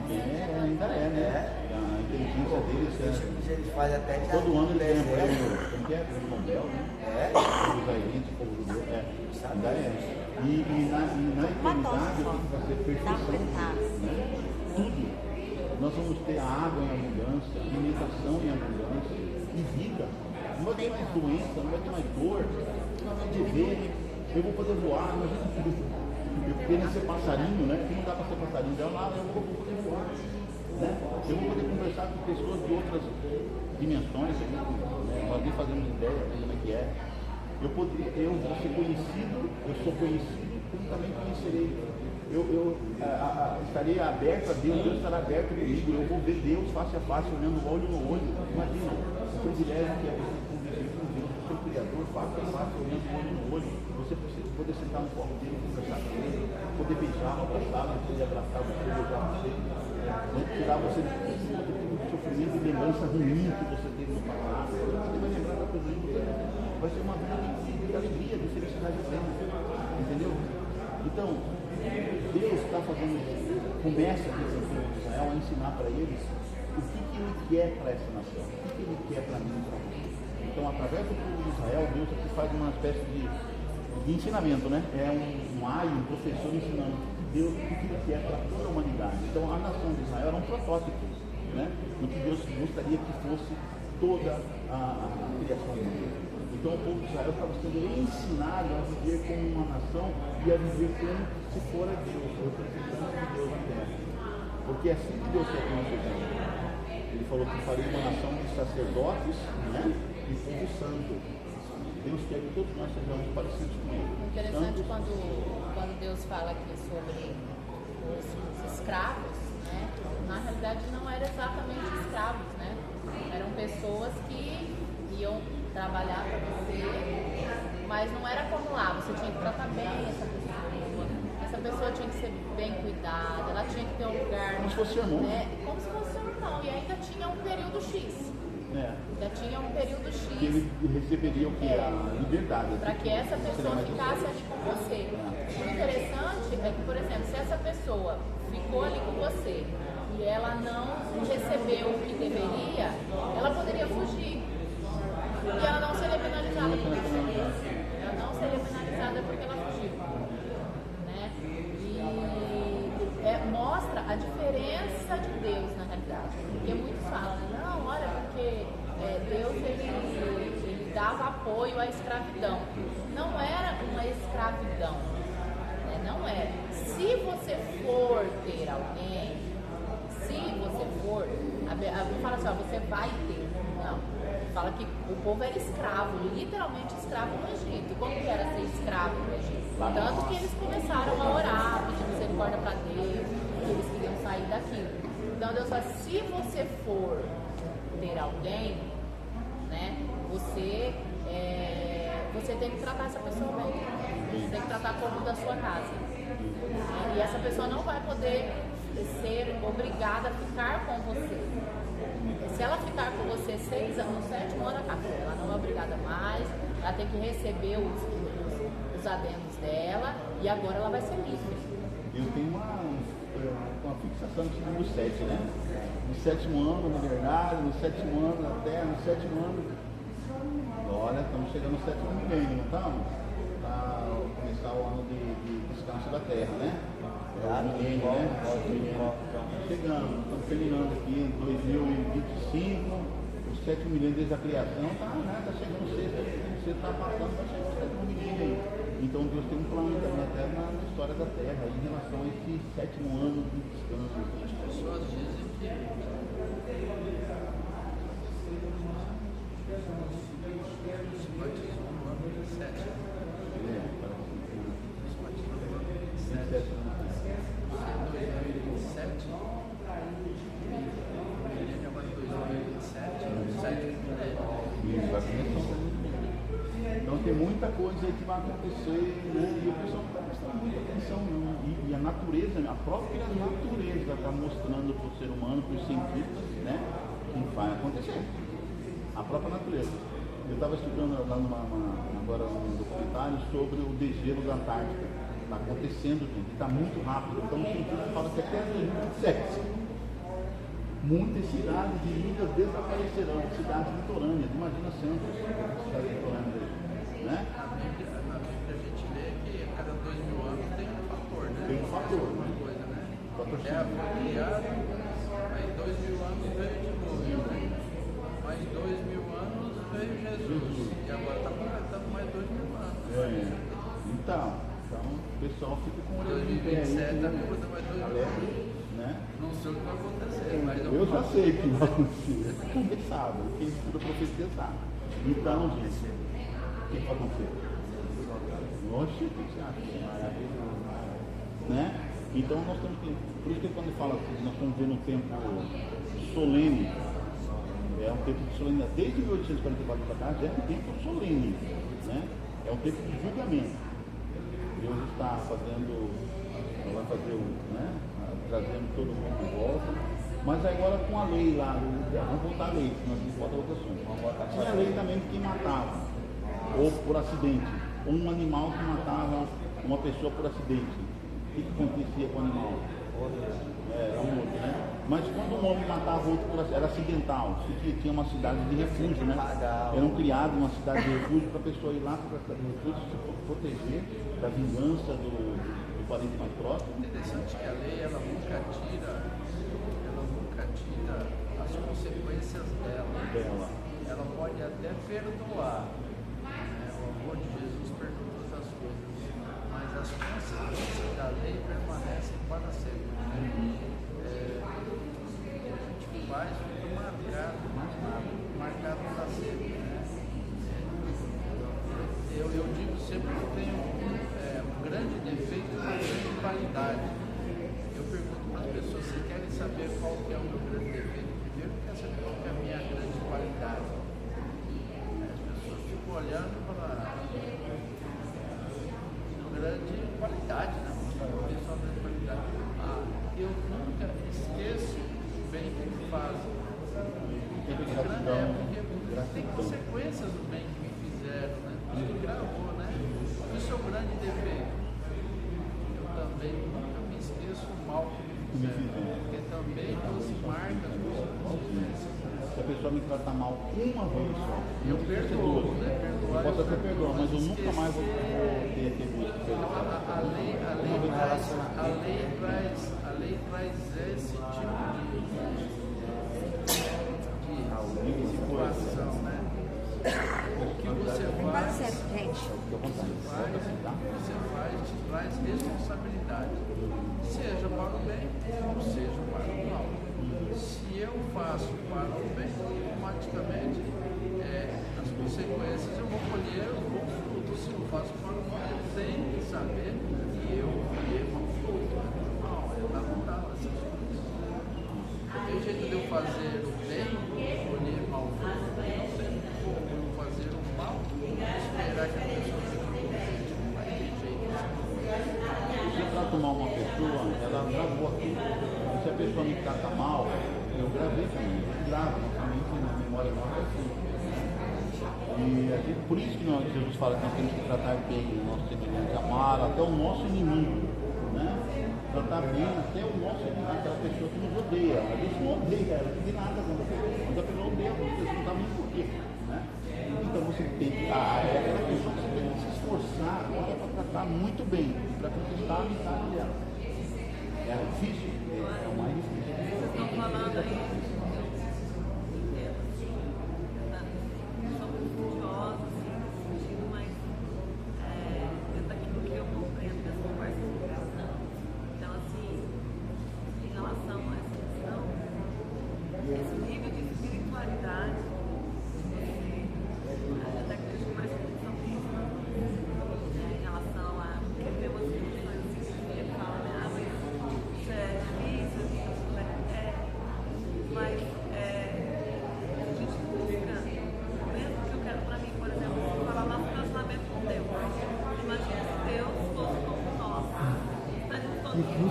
Ainda é, né? A inteligência deles Eles fazem até todo ano eles ganham prêmio. Como que é? Prêmio Nobel, né? Os israelitas, o povo judeu. sabe? Ainda é. E na eternidade eu tenho que fazer perfeição. Né? Tudo. Nós vamos ter a água em abundância, alimentação em abundância e vida. Não vai ter mais doença, não vai ter mais dor, não vai ter ver. Eu vou poder voar, mas eu queria ser passarinho, né? Porque não dá para ser passarinho. Eu vou poder voar. Né? Eu vou poder conversar com pessoas de outras dimensões, né? Nós nem fazemos ideia de como é que é. Eu vou ser conhecido, eu sou conhecido, como também conhecerei. Eu estarei aberto a Deus, Deus estará aberto comigo, eu vou ver Deus face a face, olhando olho no olho. Imagina, o privilégio que é você conviver com Deus, o seu Criador, face a face, olhando olho no olho. Você poder sentar no colo dele, conversar com ele, poder beijá-lo, abraçá-lo, poder abraçar você, beijar você, tirar você do sofrimento e lembrança ruim que você teve no passado. Você vai lembrar da coisa ruim, vai ser uma vida de alegria, de felicidade plena. Entendeu? Então, Deus está fazendo isso. Começa aqui com o povo de Israel a ensinar para eles o que Ele quer para essa nação, o que Ele quer para mim e para você. Então, através do povo de Israel, Deus aqui faz uma espécie de ensinamento, né? É um aio, um professor ensinando Deus o que Ele quer para toda a humanidade. Então, a nação de Israel era um protótipo, né? Do que Deus gostaria que fosse toda a criação humana. Então o povo de Israel estava sendo ensinado a viver como uma nação e a viver como se fora Deus, representante de Deus na terra. Porque é assim que Deus quer que nós sejamos. Ele falou que faria uma nação de sacerdotes, né? E povo santo. Deus quer que todos nós sejamos parecidos com Ele. Interessante quando Deus fala aqui sobre os escravos, né? Na realidade não eram exatamente escravos, né? Eram pessoas que iam trabalhar para você, mas não era como lá, você tinha que tratar bem essa pessoa tinha que ser bem cuidada, ela tinha que ter um lugar, como se fosse irmão, né? Como se fosse irmão, e ainda tinha um período X. Ainda tinha um período X. Que ele receberia o que? A liberdade. Para que essa pessoa ficasse ali com você. O interessante é que, por exemplo, se essa pessoa ficou ali com você e ela não recebeu o que deveria, ela poderia fugir. E ela não seria penalizada por isso. Ela não seria penalizada porque ela fugiu. Né? E mostra a diferença de Deus na realidade. Porque muitos falam, não, olha, porque Deus ele dava apoio à escravidão. Não era uma escravidão. Né? Não era. Se você for ter alguém, a Bíblia fala assim, ó, você vai ter. Não. Fala que o povo era escravo, literalmente escravo no Egito. Como que era ser escravo no Egito? Tanto que eles começaram a orar, pedir misericórdia para Deus, que eles queriam sair daquilo. Então Deus fala, se você for ter alguém, né, você tem que tratar essa pessoa bem. Você tem que tratar como da sua casa. E essa pessoa não vai poder ser obrigada a ficar com você. Se ela ficar com você 6 anos, no 7º ano acabou. Ela não é obrigada mais, ela tem que receber os adendos dela e agora ela vai ser livre. Eu tenho uma fixação no 7, né? No 7º ano, na verdade, no 7º ano na Terra, no 7º ano. Olha, estamos chegando no 7º milênio, não estamos? Para começar o ano de descanso da Terra, né? Milênio, né? Chegando, estamos terminando aqui em 2025, o 7º milênio desde a criação, tá chegando o 6º, você está passando, está chegando o 7º milênio aí. Então Deus tem um plano também até na história da Terra, em relação a esse 7º ano de descanso. As pessoas dizem que se batizou no ano 27. Se batizou no ano 27. 2027, milênio agora 2027, 7. Então tem muita coisa que vai acontecer, né? E o pessoal não está prestando muita atenção, não. E a natureza, a própria natureza está mostrando para o ser humano, para os cientistas, né? Que vai acontecer. A própria natureza. Eu estava estudando lá agora um documentário sobre o degelo da Antártica. Está acontecendo, gente, está muito rápido. Então, os cientistas falam que até 2027, muitas cidades e ilhas desaparecerão, cidades litorâneas. Imagina Santos, cidades litorâneas, né? Na Bíblia a gente lê Terra foi criada, aí 2000 anos veio dilúvio, né? Mais 2000 anos veio Jesus. E agora está completando mais 2000 anos. Então, o pessoal fica com o olho em pé 2027 aí, está completando mais 2000 anos. né? Não sei o que vai acontecer, mas Eu já sei que vai acontecer. Quem sabe, quem estuda profecia sabe. Então, gente, o que vai acontecer? Oxe, o que você acha? Né? Então nós temos que. Por isso que quando fala que nós estamos vivendo um tempo solene, é um tempo de solenidade. Desde 1844 para cá já é um tempo solene, né? É um tempo de julgamento. Deus está fazendo, vai fazer, né? Trazendo todo mundo de volta. Mas agora com a lei lá, vamos voltar à lei, senão a gente volta a outro assunto. Tinha a lei também de quem matava, ou por acidente, ou um animal que matava uma pessoa por acidente. O que acontecia com o animal? Era um outro, né? Mas quando um homem matava outro por acidente, era acidental, porque tinha uma cidade de refúgio, né? Eram criados uma cidade de refúgio para a pessoa ir lá para a cidade de refúgio se proteger da vingança do parente mais próximo. É interessante que a lei ela nunca tira as consequências dela. Ela pode até perdoar. Né? O amor de Jesus perdoa todas as coisas, mas as consequências da lei permanecem para sempre. A gente faz tudo marcado para sempre. Né? Eu digo sempre que eu tenho um grande defeito e uma grande qualidade. Eu pergunto para as pessoas se querem saber qual que é o meu grande defeito. Primeiro, quer saber qual que é a minha grande qualidade. As pessoas ficam olhando para a grande qualidade, né? Só grande qualidade. Eu nunca esqueço o bem que me fazem. Porque tem consequências do bem que me fizeram, né? Isso gravou, né? Isso é o grande defeito. Eu também nunca me esqueço o mal que me fizeram, porque também nos marca as consequências. Se a pessoa me trata mal uma vez só, eu perdoo, né? Eu posso até perdoar, mas eu nunca mais vou ter aquele a lei traz esse tipo de situação, né? O que você faz te traz responsabilidade, seja para o bem ou seja para o mal. Se eu faço para o bem, automaticamente as consequências eu vou colher o bom fruto. Se eu faço para o mal, eu tenho que saber que eu colher o fruto. Não assim. Tem jeito de eu fazer o bem e colher mal fruto. Não tem como eu fazer o mal e esperar que a pessoa fique contente. Não vai ter jeito. Se eu trato mal uma pessoa, ela gravou aquilo. Se a pessoa me trata mal, eu gravei também. Eu gravo, somente na memória nossa assim. E por isso que Jesus fala que nós temos que tratar bem o nosso semelhante, amar até o nosso inimigo, né? Tratar bem até o nosso inimigo, aquela pessoa que nos odeia. A gente não odeia ela, não tem nada contra a pessoa, mas a pessoa odeia porque você não sabe nem por quê, né? Então você tem que, aquela pessoa que você tem que se esforçar agora para tratar muito bem, para conquistar a amizade dela. É difícil? É o mais difícil. Estão falando aí.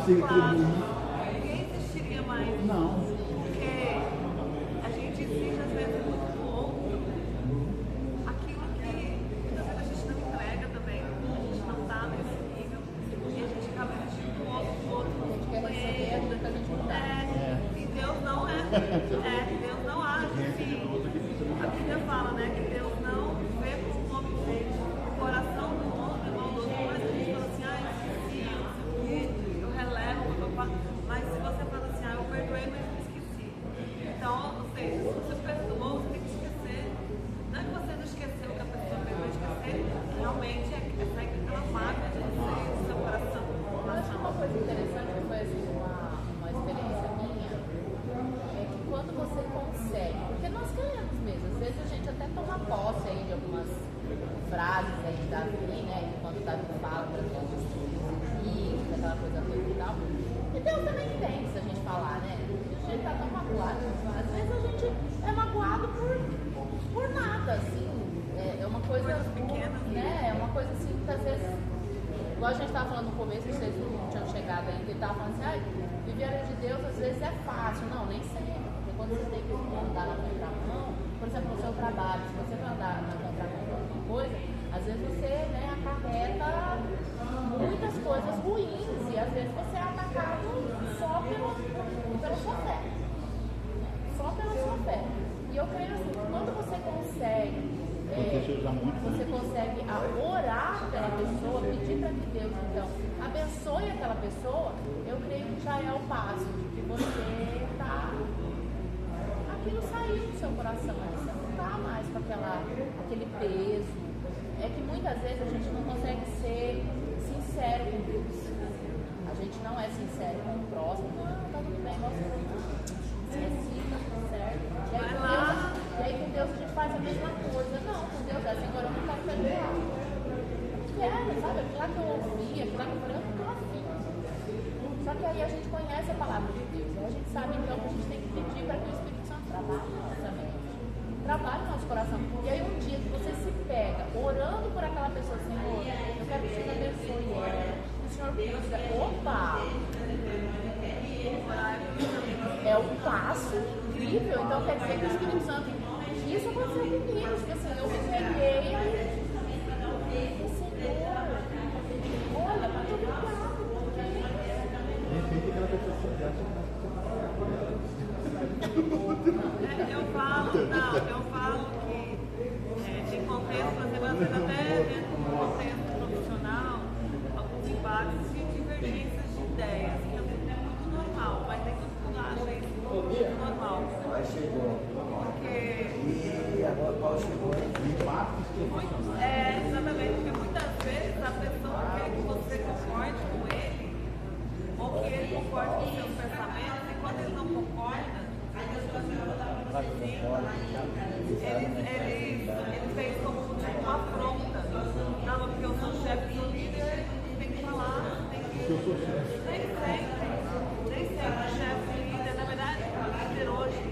Ninguém existiria mais. Não. Porque a gente exige às vezes muito do outro aquilo que muitas vezes a gente não entrega também, a gente não dá nesse nível e a gente acaba exigindo do outro. A gente quer receber aquilo que a gente não dá. E Deus não Deus não age assim. A Bíblia fala, né, que Deus não vê como o homem vê. O coração do homem é maldoso, mas a gente fala assim, eu relevo, mas Deus também tem, se a gente falar, né? A gente tá tão magoado, às vezes a gente é magoado por nada, assim. É uma coisa pequena, né? É uma coisa assim que às vezes, igual a gente estava falando no começo, vocês não tinham chegado ainda, ele estava falando assim, viver a lei de Deus às vezes é fácil. Não, nem sempre. Porque quando você tem que andar na contramão, por exemplo, no seu trabalho, se você vai andar na contramão de alguma coisa, às vezes você, né, acarreta muitas coisas ruins e às vezes você é atacado só pela sua fé. Só pela sua fé. E eu creio assim, que quando você consegue você consegue orar pela pessoa, pedir para que Deus então abençoe aquela pessoa, eu creio que já é o passo de que você está, aquilo saiu do seu coração, você não está mais com aquele peso. É que muitas vezes a gente não consegue ser sincero com Deus, a gente não é sincero com o próximo. Não, tá tudo bem, você é assim, tá tudo certo. E aí com Deus a gente faz a mesma coisa. Não, com Deus é assim, agora eu não quero perdoar. Sabe? Aquilo lá que eu ouvi, aquilo lá que eu falei, eu não estou afim. Só que aí a gente conhece a palavra de Deus. Aí a gente sabe então que a gente tem que pedir para que o Espírito Santo trabalhe na nossa mente, trabalhe no nosso coração. E aí um dia que você se pega orando por aquela pessoa, Senhor, eu quero que o Senhor abençoe ela. O Senhor diga, opa! É um passo incrível. Então quer dizer que o Espírito Santo, isso aconteceu comigo, tipo assim, eu me peguei e Senhor, olha, tá tudo ligado. De repente aquela pessoa se acha eu falo que em contexto, às vezes até dentro do contexto profissional, alguns embates de divergências de ideias, que é muito normal, mas nem todo mundo acha isso muito normal. Mas chegou. Porque E agora qual chegou? exatamente, porque muitas vezes a pessoa quer que você concorde com ele, ou que ele concorde com seus pensamentos, e quando ele não concorda, ele fez como uma afronta. Não, porque eu sou chefe do líder, tem que falar, tem que. Nem sempre chefe do líder, na verdade, o líder hoje,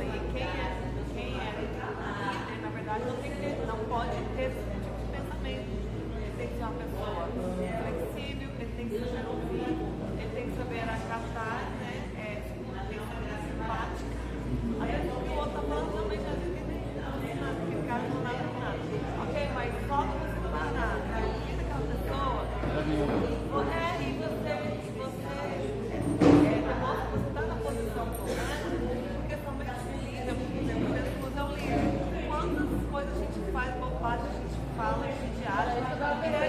e quem é líder, na verdade, não pode ter esse tipo de pensamento. Ele tem que ser uma pessoa flexível, ele tem que saber ouvir, ele tem que saber acatar, né? Simpática. Às vezes o que o outro está falando também já tem nada, porque o cara não dá nada. Ok, mas falta você não dá nada. Fica aquela pessoa. E você está na posição correta, porque somente se liga, porque Deus é o líder. Quantas coisas a gente faz, bobagem, a gente fala, a gente age, ele está sempre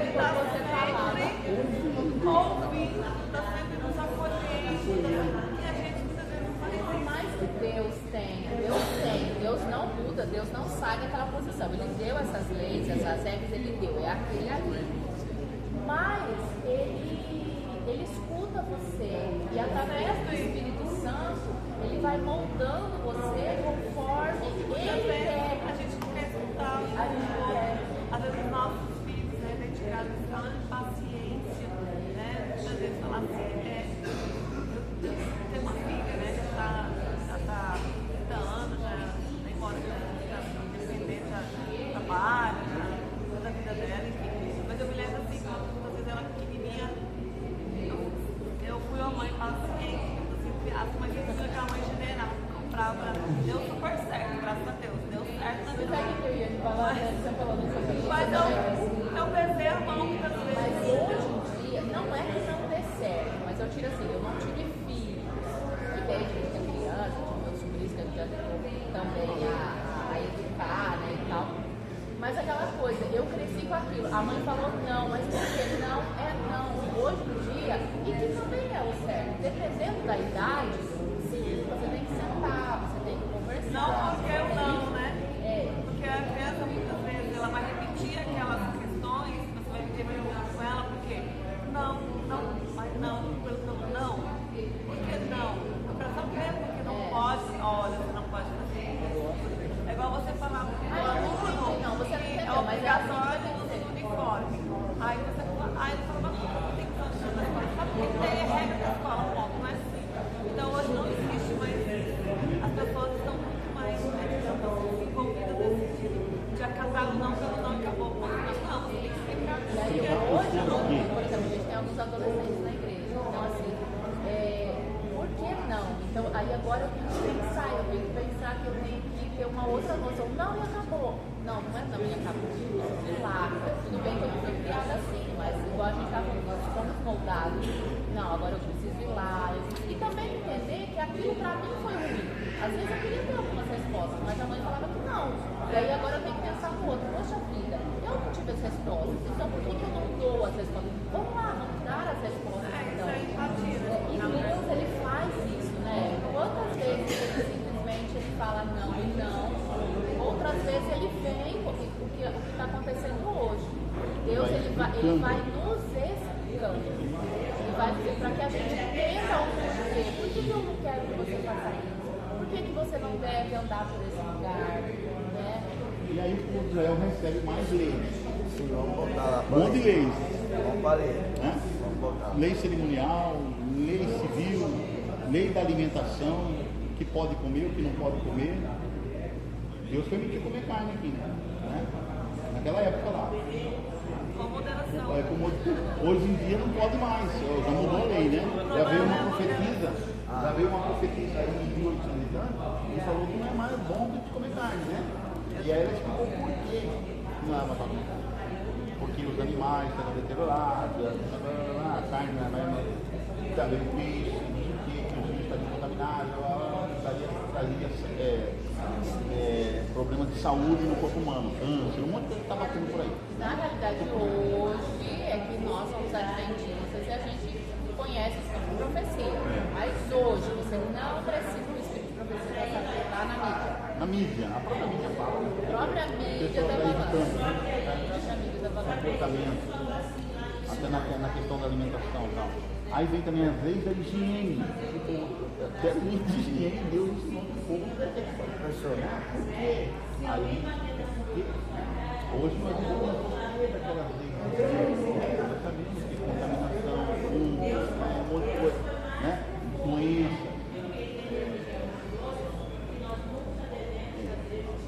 ouvindo, está sempre nos acolhendo. Por mais que Deus não muda, Deus não sai daquela posição. Ele deu essas leis, essas regras, ele deu, é aquele ali. Mas ele escuta você e através do Espírito Santo, ele vai moldando você conforme ele quer. A gente quer escutar às vezes nossos filhos, né, dedicados a paciência, né? Às vezes falar assim, tem uma filha, né, que já está 30 anos, já nem mora, já independente, já trabalha, toda a vida dela, enfim. Mas eu me lembro assim, quando às vezes ela pequenininha, eu fui uma mãe paciente, mas eu fui aquela mãe general, comprava, deu super certo, graças a Deus, deu certo na vida. Sabe o que eu ia te falar, né? Você falou no seu Mas eu pensei a mão muitas vezes. Mas hoje em dia, não é que não dê certo, mas eu tiro assim, eu não tive filhos. E desde que eu criança, tive meus sobrinhos que eu também a educar, né, e tal. Mas aquela coisa, eu cresci com aquilo. A mãe falou não, mas porque não é não. Hoje em dia, e que também é o certo. Dependendo da idade, sim, você tem que sentar, você tem que conversar. Não porque eu não, né? Porque a criança muitas vezes ela vai repetir aquelas questões, você vai ter perguntar com ela, porque não, mas não, não. Por que não? A pessoa quer porque não pode, olha, você não pode fazer. É igual você falar, porque não, você não entendeu, é obrigatório do uniforme. Aí você fala, ele fala, mas como tem que fazer? Sabe por que tem agora eu tenho que pensar que eu tenho que ter uma outra noção. Não, e acabou. Não é não, e acabou. Lá, tudo bem que eu não fui criada assim, mas igual a gente tá falando, nós estamos moldados. Não, agora eu preciso ir lá. E também entender que aquilo pra mim foi ruim. Às vezes eu queria ter algumas respostas, mas a mãe falava que não. E aí agora eu tenho que pensar no outro. Poxa vida, eu não tive as respostas, então por que eu não dou as respostas? Vamos lá, vamos dar as respostas. Então. E Deus, ele faz isso, né? Quantas vezes ele simplesmente fala não e não, outras vezes ele vem o que está acontecendo hoje. Deus, ele vai nos explicando. Ele vai dizer para que a gente entenda o porquê. Por que eu não quero que você faça isso? Por que você não deve andar por esse lugar? Né? E aí o povo de Israel recebe mais leis. Sim, vamos botar lá. Um monte de leis. Vamos para ler. Né? Vamos botar. Lei cerimonial, lei civil, lei da alimentação, o que pode comer, o que não pode comer. Deus permitiu comer carne aqui, né? Naquela época lá. Com moderação. Hoje em dia não pode mais, já mudou a lei, né? Já veio uma profetisa aí em 1800 e falou que não é mais bom de comer carne, né? E aí ela explicou por quê não era mais bom. Porque os animais estavam deteriorados, a carne não é mais, também o peixe, que os rios estavam contaminados, trazia problemas de saúde no corpo humano, câncer, um monte de coisa que estava tendo por aí. Na realidade, hoje é que nós somos adventistas e a gente conhece o espírito de profecia. Mas hoje você não precisa do espírito de profecia para estar na mídia. Na mídia, a própria mídia fala. A própria mídia da balança. Comportamento, até na questão da alimentação e tal. Aí vem também as leis da higiene. Até as leis de higiene, Deus ensinou que o povo não deve ter que funcionar. Por quê? Aí, hoje nós vamos daquelas leis de higiene. Nós sabemos que contaminação, um monte de coisa, né? Doença.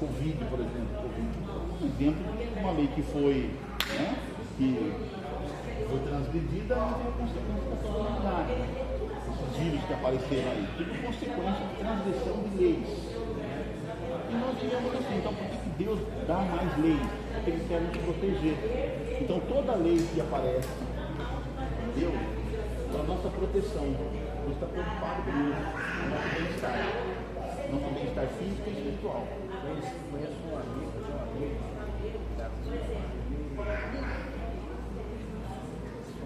Covid, por exemplo. Um exemplo de uma lei que foi, né, que foi transgredida e teve consequência para toda a humanidade. Esses vírus que apareceram aí, teve consequência de transgressão de leis. E nós diríamos assim, então por que Deus dá mais leis? Porque Ele quer nos proteger. Então toda lei que aparece, Deus, para a nossa proteção, Deus está preocupado com isso, o nosso bem-estar. Nosso bem-estar físico e espiritual. Conheço um amigo,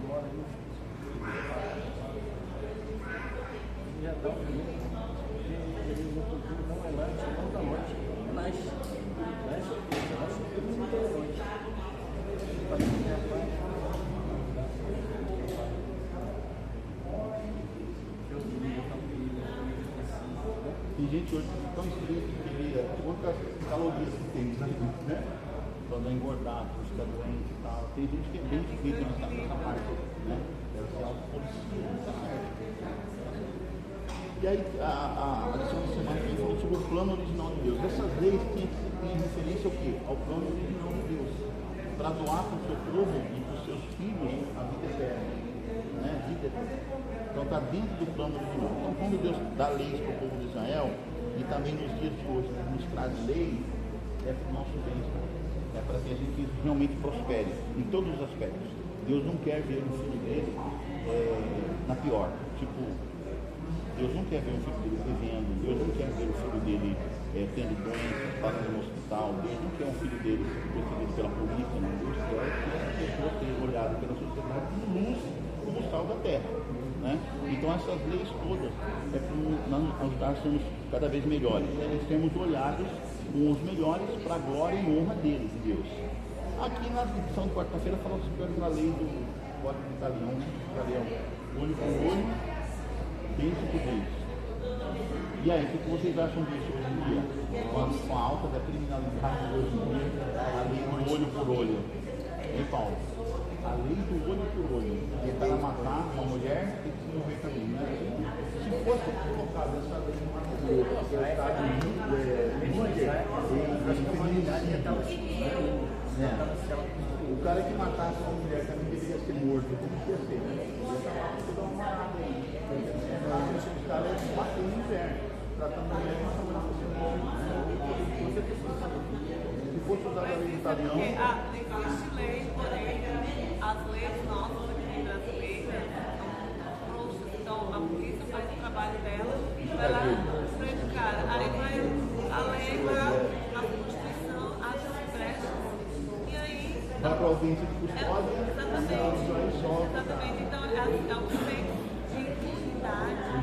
mora ali, já dá um livro, porque ele no futuro não é lanche, não da noite, é lanche, tudo inteiro à noite. Tem gente hoje tão escrito que vira quantas calorias que tem, né? Quando é engordado, fica doente e tal. Tem gente que é bem escrito nessa parte, né? Deve ser autopolicia, tá certo. E aí, a lição da semana que falou sobre o plano original de Deus. Essas leis têm referência ao quê? Ao plano original de Deus. Para doar para o seu povo e para os seus filhos a vida eterna. Né? Vida eterna. Então está dentro do plano original. Então quando Deus dá leis para o povo de Israel, e também nos dias de hoje, né, nos traz leis, é para o nosso bem-estar. É para que a gente realmente prospere em todos os aspectos. Deus não quer ver o filho dele na pior. Tipo, Deus não quer ver o filho dele vivendo, Deus não quer ver o filho dele tendo doença, passando no hospital, Deus não quer um filho dele perseguido pela polícia, não. Deus quer que essa pessoa seja olhada pela sociedade como luz, como sal da terra. Né? Então essas leis todas é para nós ajudar a sermos cada vez melhores, né? E sermos olhados com os melhores para a glória e honra deles, de Deus. Aqui na edição de quarta-feira falamos sobre a lei do Código Italiano, né? Olho por olho, dente por dente. E aí, o que vocês acham disso hoje em dia? Com a alta da criminalidade hoje em dia, a lei do olho por olho. Hein, Paulo? A lei do olho por olho. E para matar uma mulher tem que morrer também, né? Se fosse colocado essa lei no Estado o cara que matasse uma mulher também deveria ser morto. Como que ia ser? Ia dar uma parada aí. Os caras batem no inferno. voluntarião. Porque existe lei, porém, as leis nossas aqui brasileiras são frouxas. Então, a polícia faz o trabalho dela, vai lá prende o cara. Aí vai a lei, vai a Constituição, acha as brechas. E aí... Vai para a audiência de custódia. Exatamente. Então, é o conceito de impunidade, né?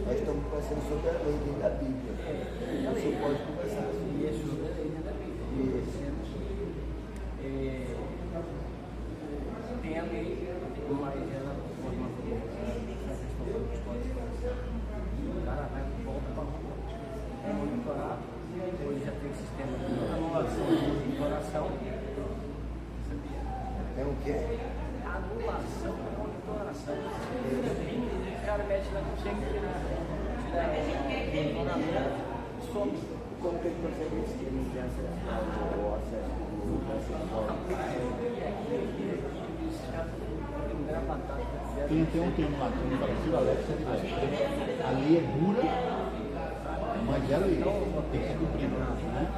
Nós estamos conversando sobre a lei dentro da Bíblia. Você pode conversar sobre isso. Sobre a lei dentro da Bíblia. Tem a lei, mas ela forma o cara vai volta para o monitorar. Hoje já tem o sistema de anulação de monitoração. É o quê? Anulação de monitoração. O cara mexe lá, consegue tirar o monitoramento, some. Como que ele consegue dizer que não tem acesso ao acesso Tem até um termo lá que fala que o Alex a lei é dura, mas é lei, tem que ser cumprida, né?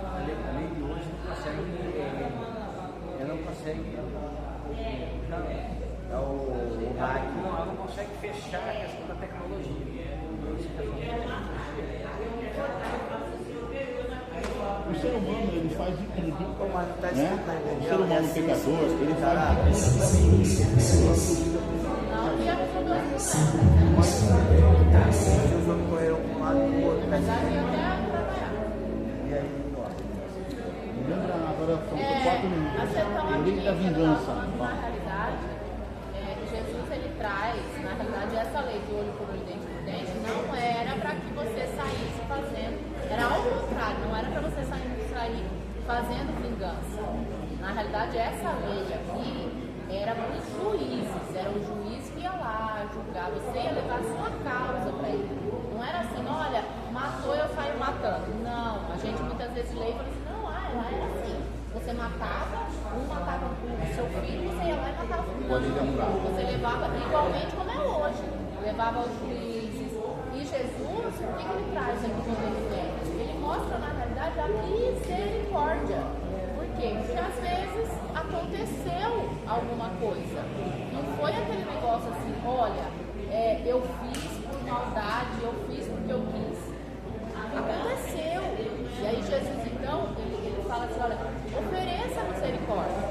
A lei de hoje não consegue, ela não consegue, ela não consegue fechar a questão da tecnologia. O ser humano, ele faz de tudo, tá né? O ser humano pecador, ele faz Não ia resolver Os homens correram para um lado e para o outro. mas aí até trabalhar. E aí, Lembra, agora são 4 minutos. A Lei da vingança. Na realidade, Jesus ele traz, na realidade, essa lei de olho por olho, dente por dente, não era para que você saísse fazendo, era ao contrário, não era para você sair fazendo vingança. Na realidade, essa lei aqui era para os juízes, era o juiz que ia lá julgar, você ia levar a sua causa para ele. Não era assim, olha, matou, eu saio matando. Não, a gente muitas vezes lê e fala assim, não, lá era assim. Você matava, matava o seu filho, você ia lá e matava o filho. Você levava igualmente como é hoje. Levava aos juízes. E Jesus, o que ele traz aqui quando ele vem? Ele mostra, na realidade, a misericórdia. Por quê? Porque às vezes aconteceu alguma coisa. Não foi aquele negócio assim, olha, eu fiz por maldade, eu fiz porque eu quis. Aconteceu. E aí Jesus, então, ele fala assim, olha, ofereça a misericórdia.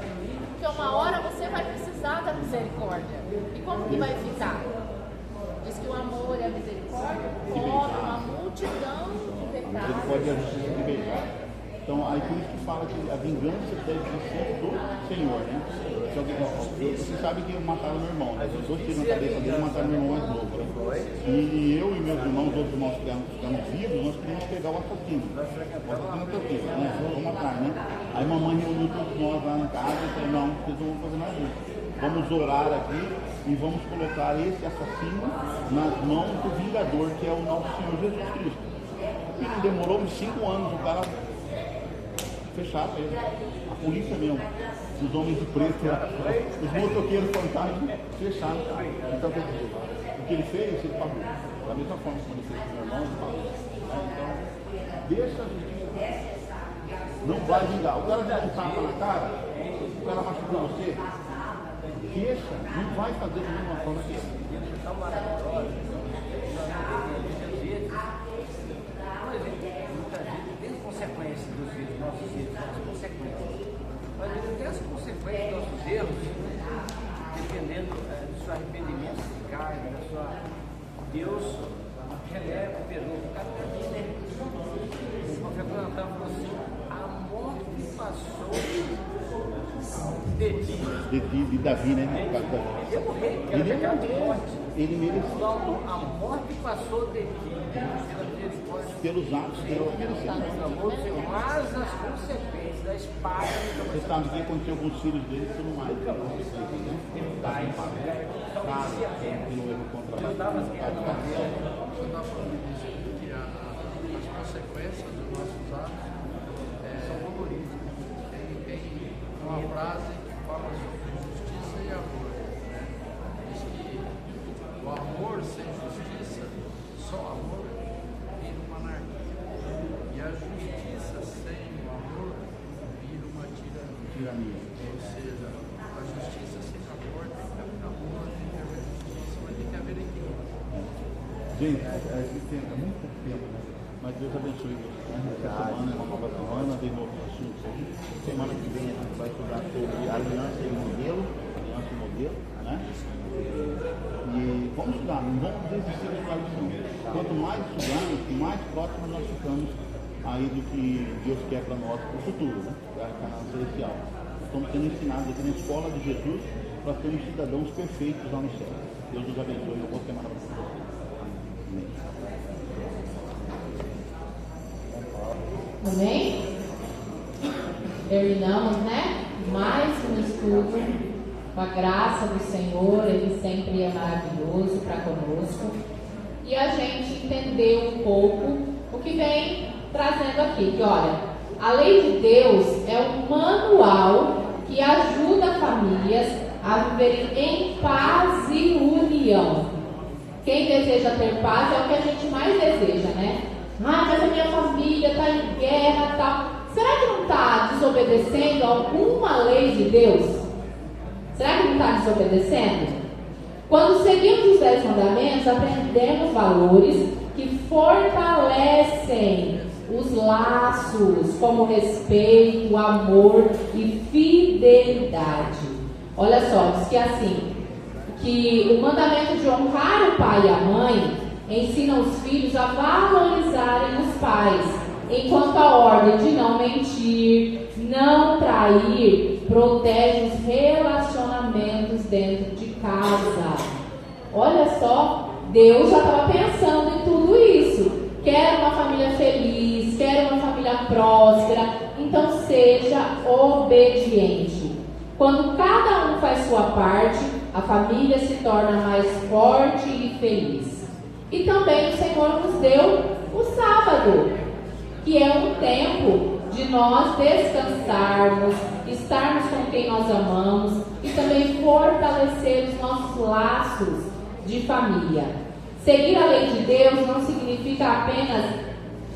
Porque uma hora você vai precisar da misericórdia. E como que vai ficar? Diz que o amor e a misericórdia cobrem uma multidão de pecados. Misericórdia é a justiça de beijar. Então, aí por isso que fala que a vingança deve ser do Senhor, né? Você sabe que mataram meu irmão, né? Os dois tiros na cabeça dele mataram meu irmão mais novo, né? E eu e meus irmãos, os outros irmãos que ficamos vivos, nós queríamos pegar o assassino. O assassino está aqui, né? Vamos matar, né? Aí mamãe reuniu todos nós lá na casa e falou, não, vocês não vão fazer nada disso. Vamos orar aqui e vamos colocar esse assassino nas mãos do vingador, que é o nosso Senhor Jesus Cristo. E não demorou uns 5 anos, o cara fecharam ele. A polícia mesmo, os homens de preto, os motoqueiros fantasmas, fecharam. Então, quer dizer, o que ele fez, ele pagou. Da mesma forma como ele fez com o meu irmão, ele pagou. Então, deixa a justiça. Não vai vingar. O cara já dá um tapa na cara, o cara machucou você, deixa, não vai fazer da mesma forma que ele. Isso é tão maravilhoso. Consequências dos erros, nossos erros, as consequências. Mas ele tem as consequências dos nossos erros, dependendo do seu arrependimento de carne, da sua. Deus releva, perdoa. O cara está aqui, né? O profeta Natan falou assim: a morte passou De Davi, né? Ele ia morrer, porque era pecado de morte. Ele mereceu. A morte passou de ti, pelos atos que ele mereceu. Mas as consequências da espada. Você sabe o que aconteceu com os filhos dele e tudo mais. Que não erro contra Você está falando disso, que as consequências dos nossos atos são doloridas. Tem uma frase que fala sobre justiça e a Gente, é muito pouco tempo, né? Mas Deus abençoe vocês. Essa semana é uma nova semana, tem novos assuntos aí. Semana que vem a gente vai estudar sobre aliança e modelo, né? E vamos estudar, não vamos desistir da tradição. Quanto mais estudarmos, mais próximos nós ficamos aí do que Deus quer para nós para o futuro, né? Para a Canaã Celestial. Estamos sendo ensinados aqui na escola de Jesus para sermos cidadãos perfeitos lá no céu. Deus nos abençoe. Uma boa semana para vocês. Amém? Terminamos, né? Mais um estudo com a graça do Senhor. Ele sempre é maravilhoso para conosco. E a gente entendeu um pouco o que vem trazendo aqui. Que olha, a lei de Deus é um manual que ajuda famílias a viverem em paz e união. Quem deseja ter paz é o que a gente mais deseja, né? Ah, mas a minha família está em guerra e tal. Será que não está desobedecendo alguma lei de Deus? Será que não está desobedecendo? Quando seguimos os 10 mandamentos, aprendemos valores que fortalecem os laços, como respeito, amor e fidelidade. Olha só, diz que assim, que o mandamento de honrar o pai e a mãe ensina os filhos a valorizarem os pais, enquanto a ordem de não mentir, não trair, protege os relacionamentos dentro de casa. Olha só, Deus já estava pensando em tudo isso. Quer uma família feliz, quer uma família próspera, então seja obediente. Quando cada um faz sua parte, a família se torna mais forte e feliz. E também o Senhor nos deu o sábado, que é um tempo de nós descansarmos, estarmos com quem nós amamos e também fortalecer os nossos laços de família. Seguir a lei de Deus não significa apenas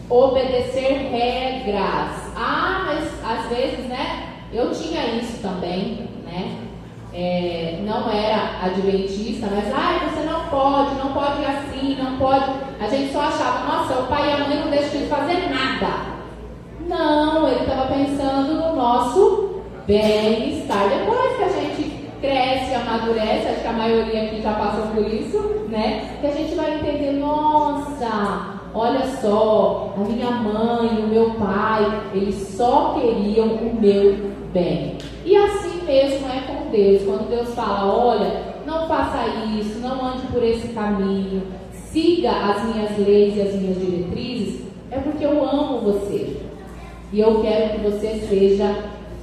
obedecer regras. Ah, mas às vezes, né? Eu tinha isso também, né? Não era adventista, mas você não pode assim, não pode. A gente só achava, nossa, o pai e a mãe não deixam de fazer nada. Não, ele estava pensando no nosso bem-estar. Depois que a gente cresce, amadurece, acho que a maioria aqui já passou por isso, né? Que a gente vai entender, nossa, olha só, a minha mãe, o meu pai, eles só queriam o meu bem. E assim mesmo é com Deus. Quando Deus fala, olha, não faça isso, não ande por esse caminho, siga as minhas leis e as minhas diretrizes, é porque eu amo você. E eu quero que você seja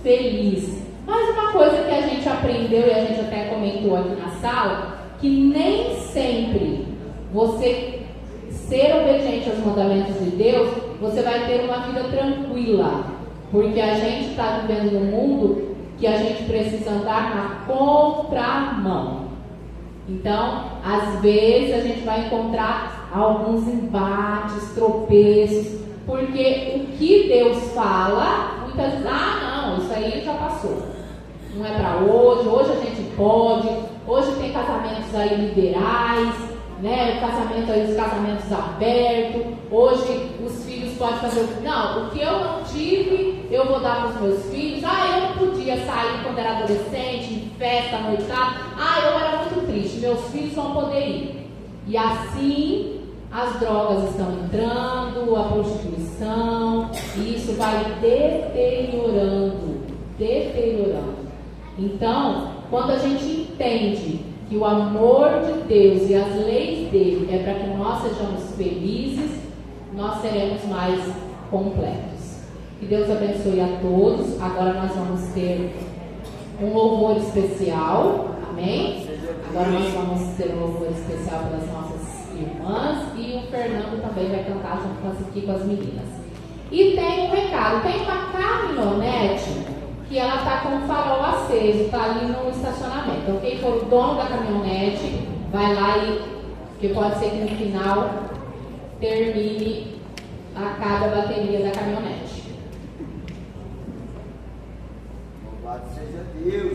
feliz. Mas uma coisa que a gente aprendeu e a gente até comentou aqui na sala, que nem sempre você ser obediente aos mandamentos de Deus, você vai ter uma vida tranquila. Porque a gente está vivendo num mundo que a gente precisa andar na contramão. Então, às vezes a gente vai encontrar alguns embates, tropeços, porque o que Dedeus fala, muitas vezes, não, isso aí já passou. Não é para hoje, hoje a gente pode, hoje tem casamentos aí liberais, né? Os casamentos abertos, hoje os filhos podem fazer o que eu não tive, eu vou dar para os meus filhos. Eu não podia sair quando era adolescente, em festa, noitada. Eu era muito triste, meus filhos vão poder ir. E assim as drogas estão entrando, a prostituição, e isso vai deteriorando. Então, quando a gente entende que o amor de Deus e as leis dele é para que nós sejamos felizes, nós seremos mais completos. Que Deus abençoe a todos. Agora nós vamos ter um louvor especial, amém? Agora nós vamos ter um louvor especial pelas nossas irmãs e o Fernando também vai cantar junto com as meninas. E tem um recado, tem uma caminhonete que ela está com o farol aceso, está ali no estacionamento. Então quem for o dono da caminhonete, vai lá porque pode ser que no final termine, acabe a bateria da caminhonete. Louvado seja Deus!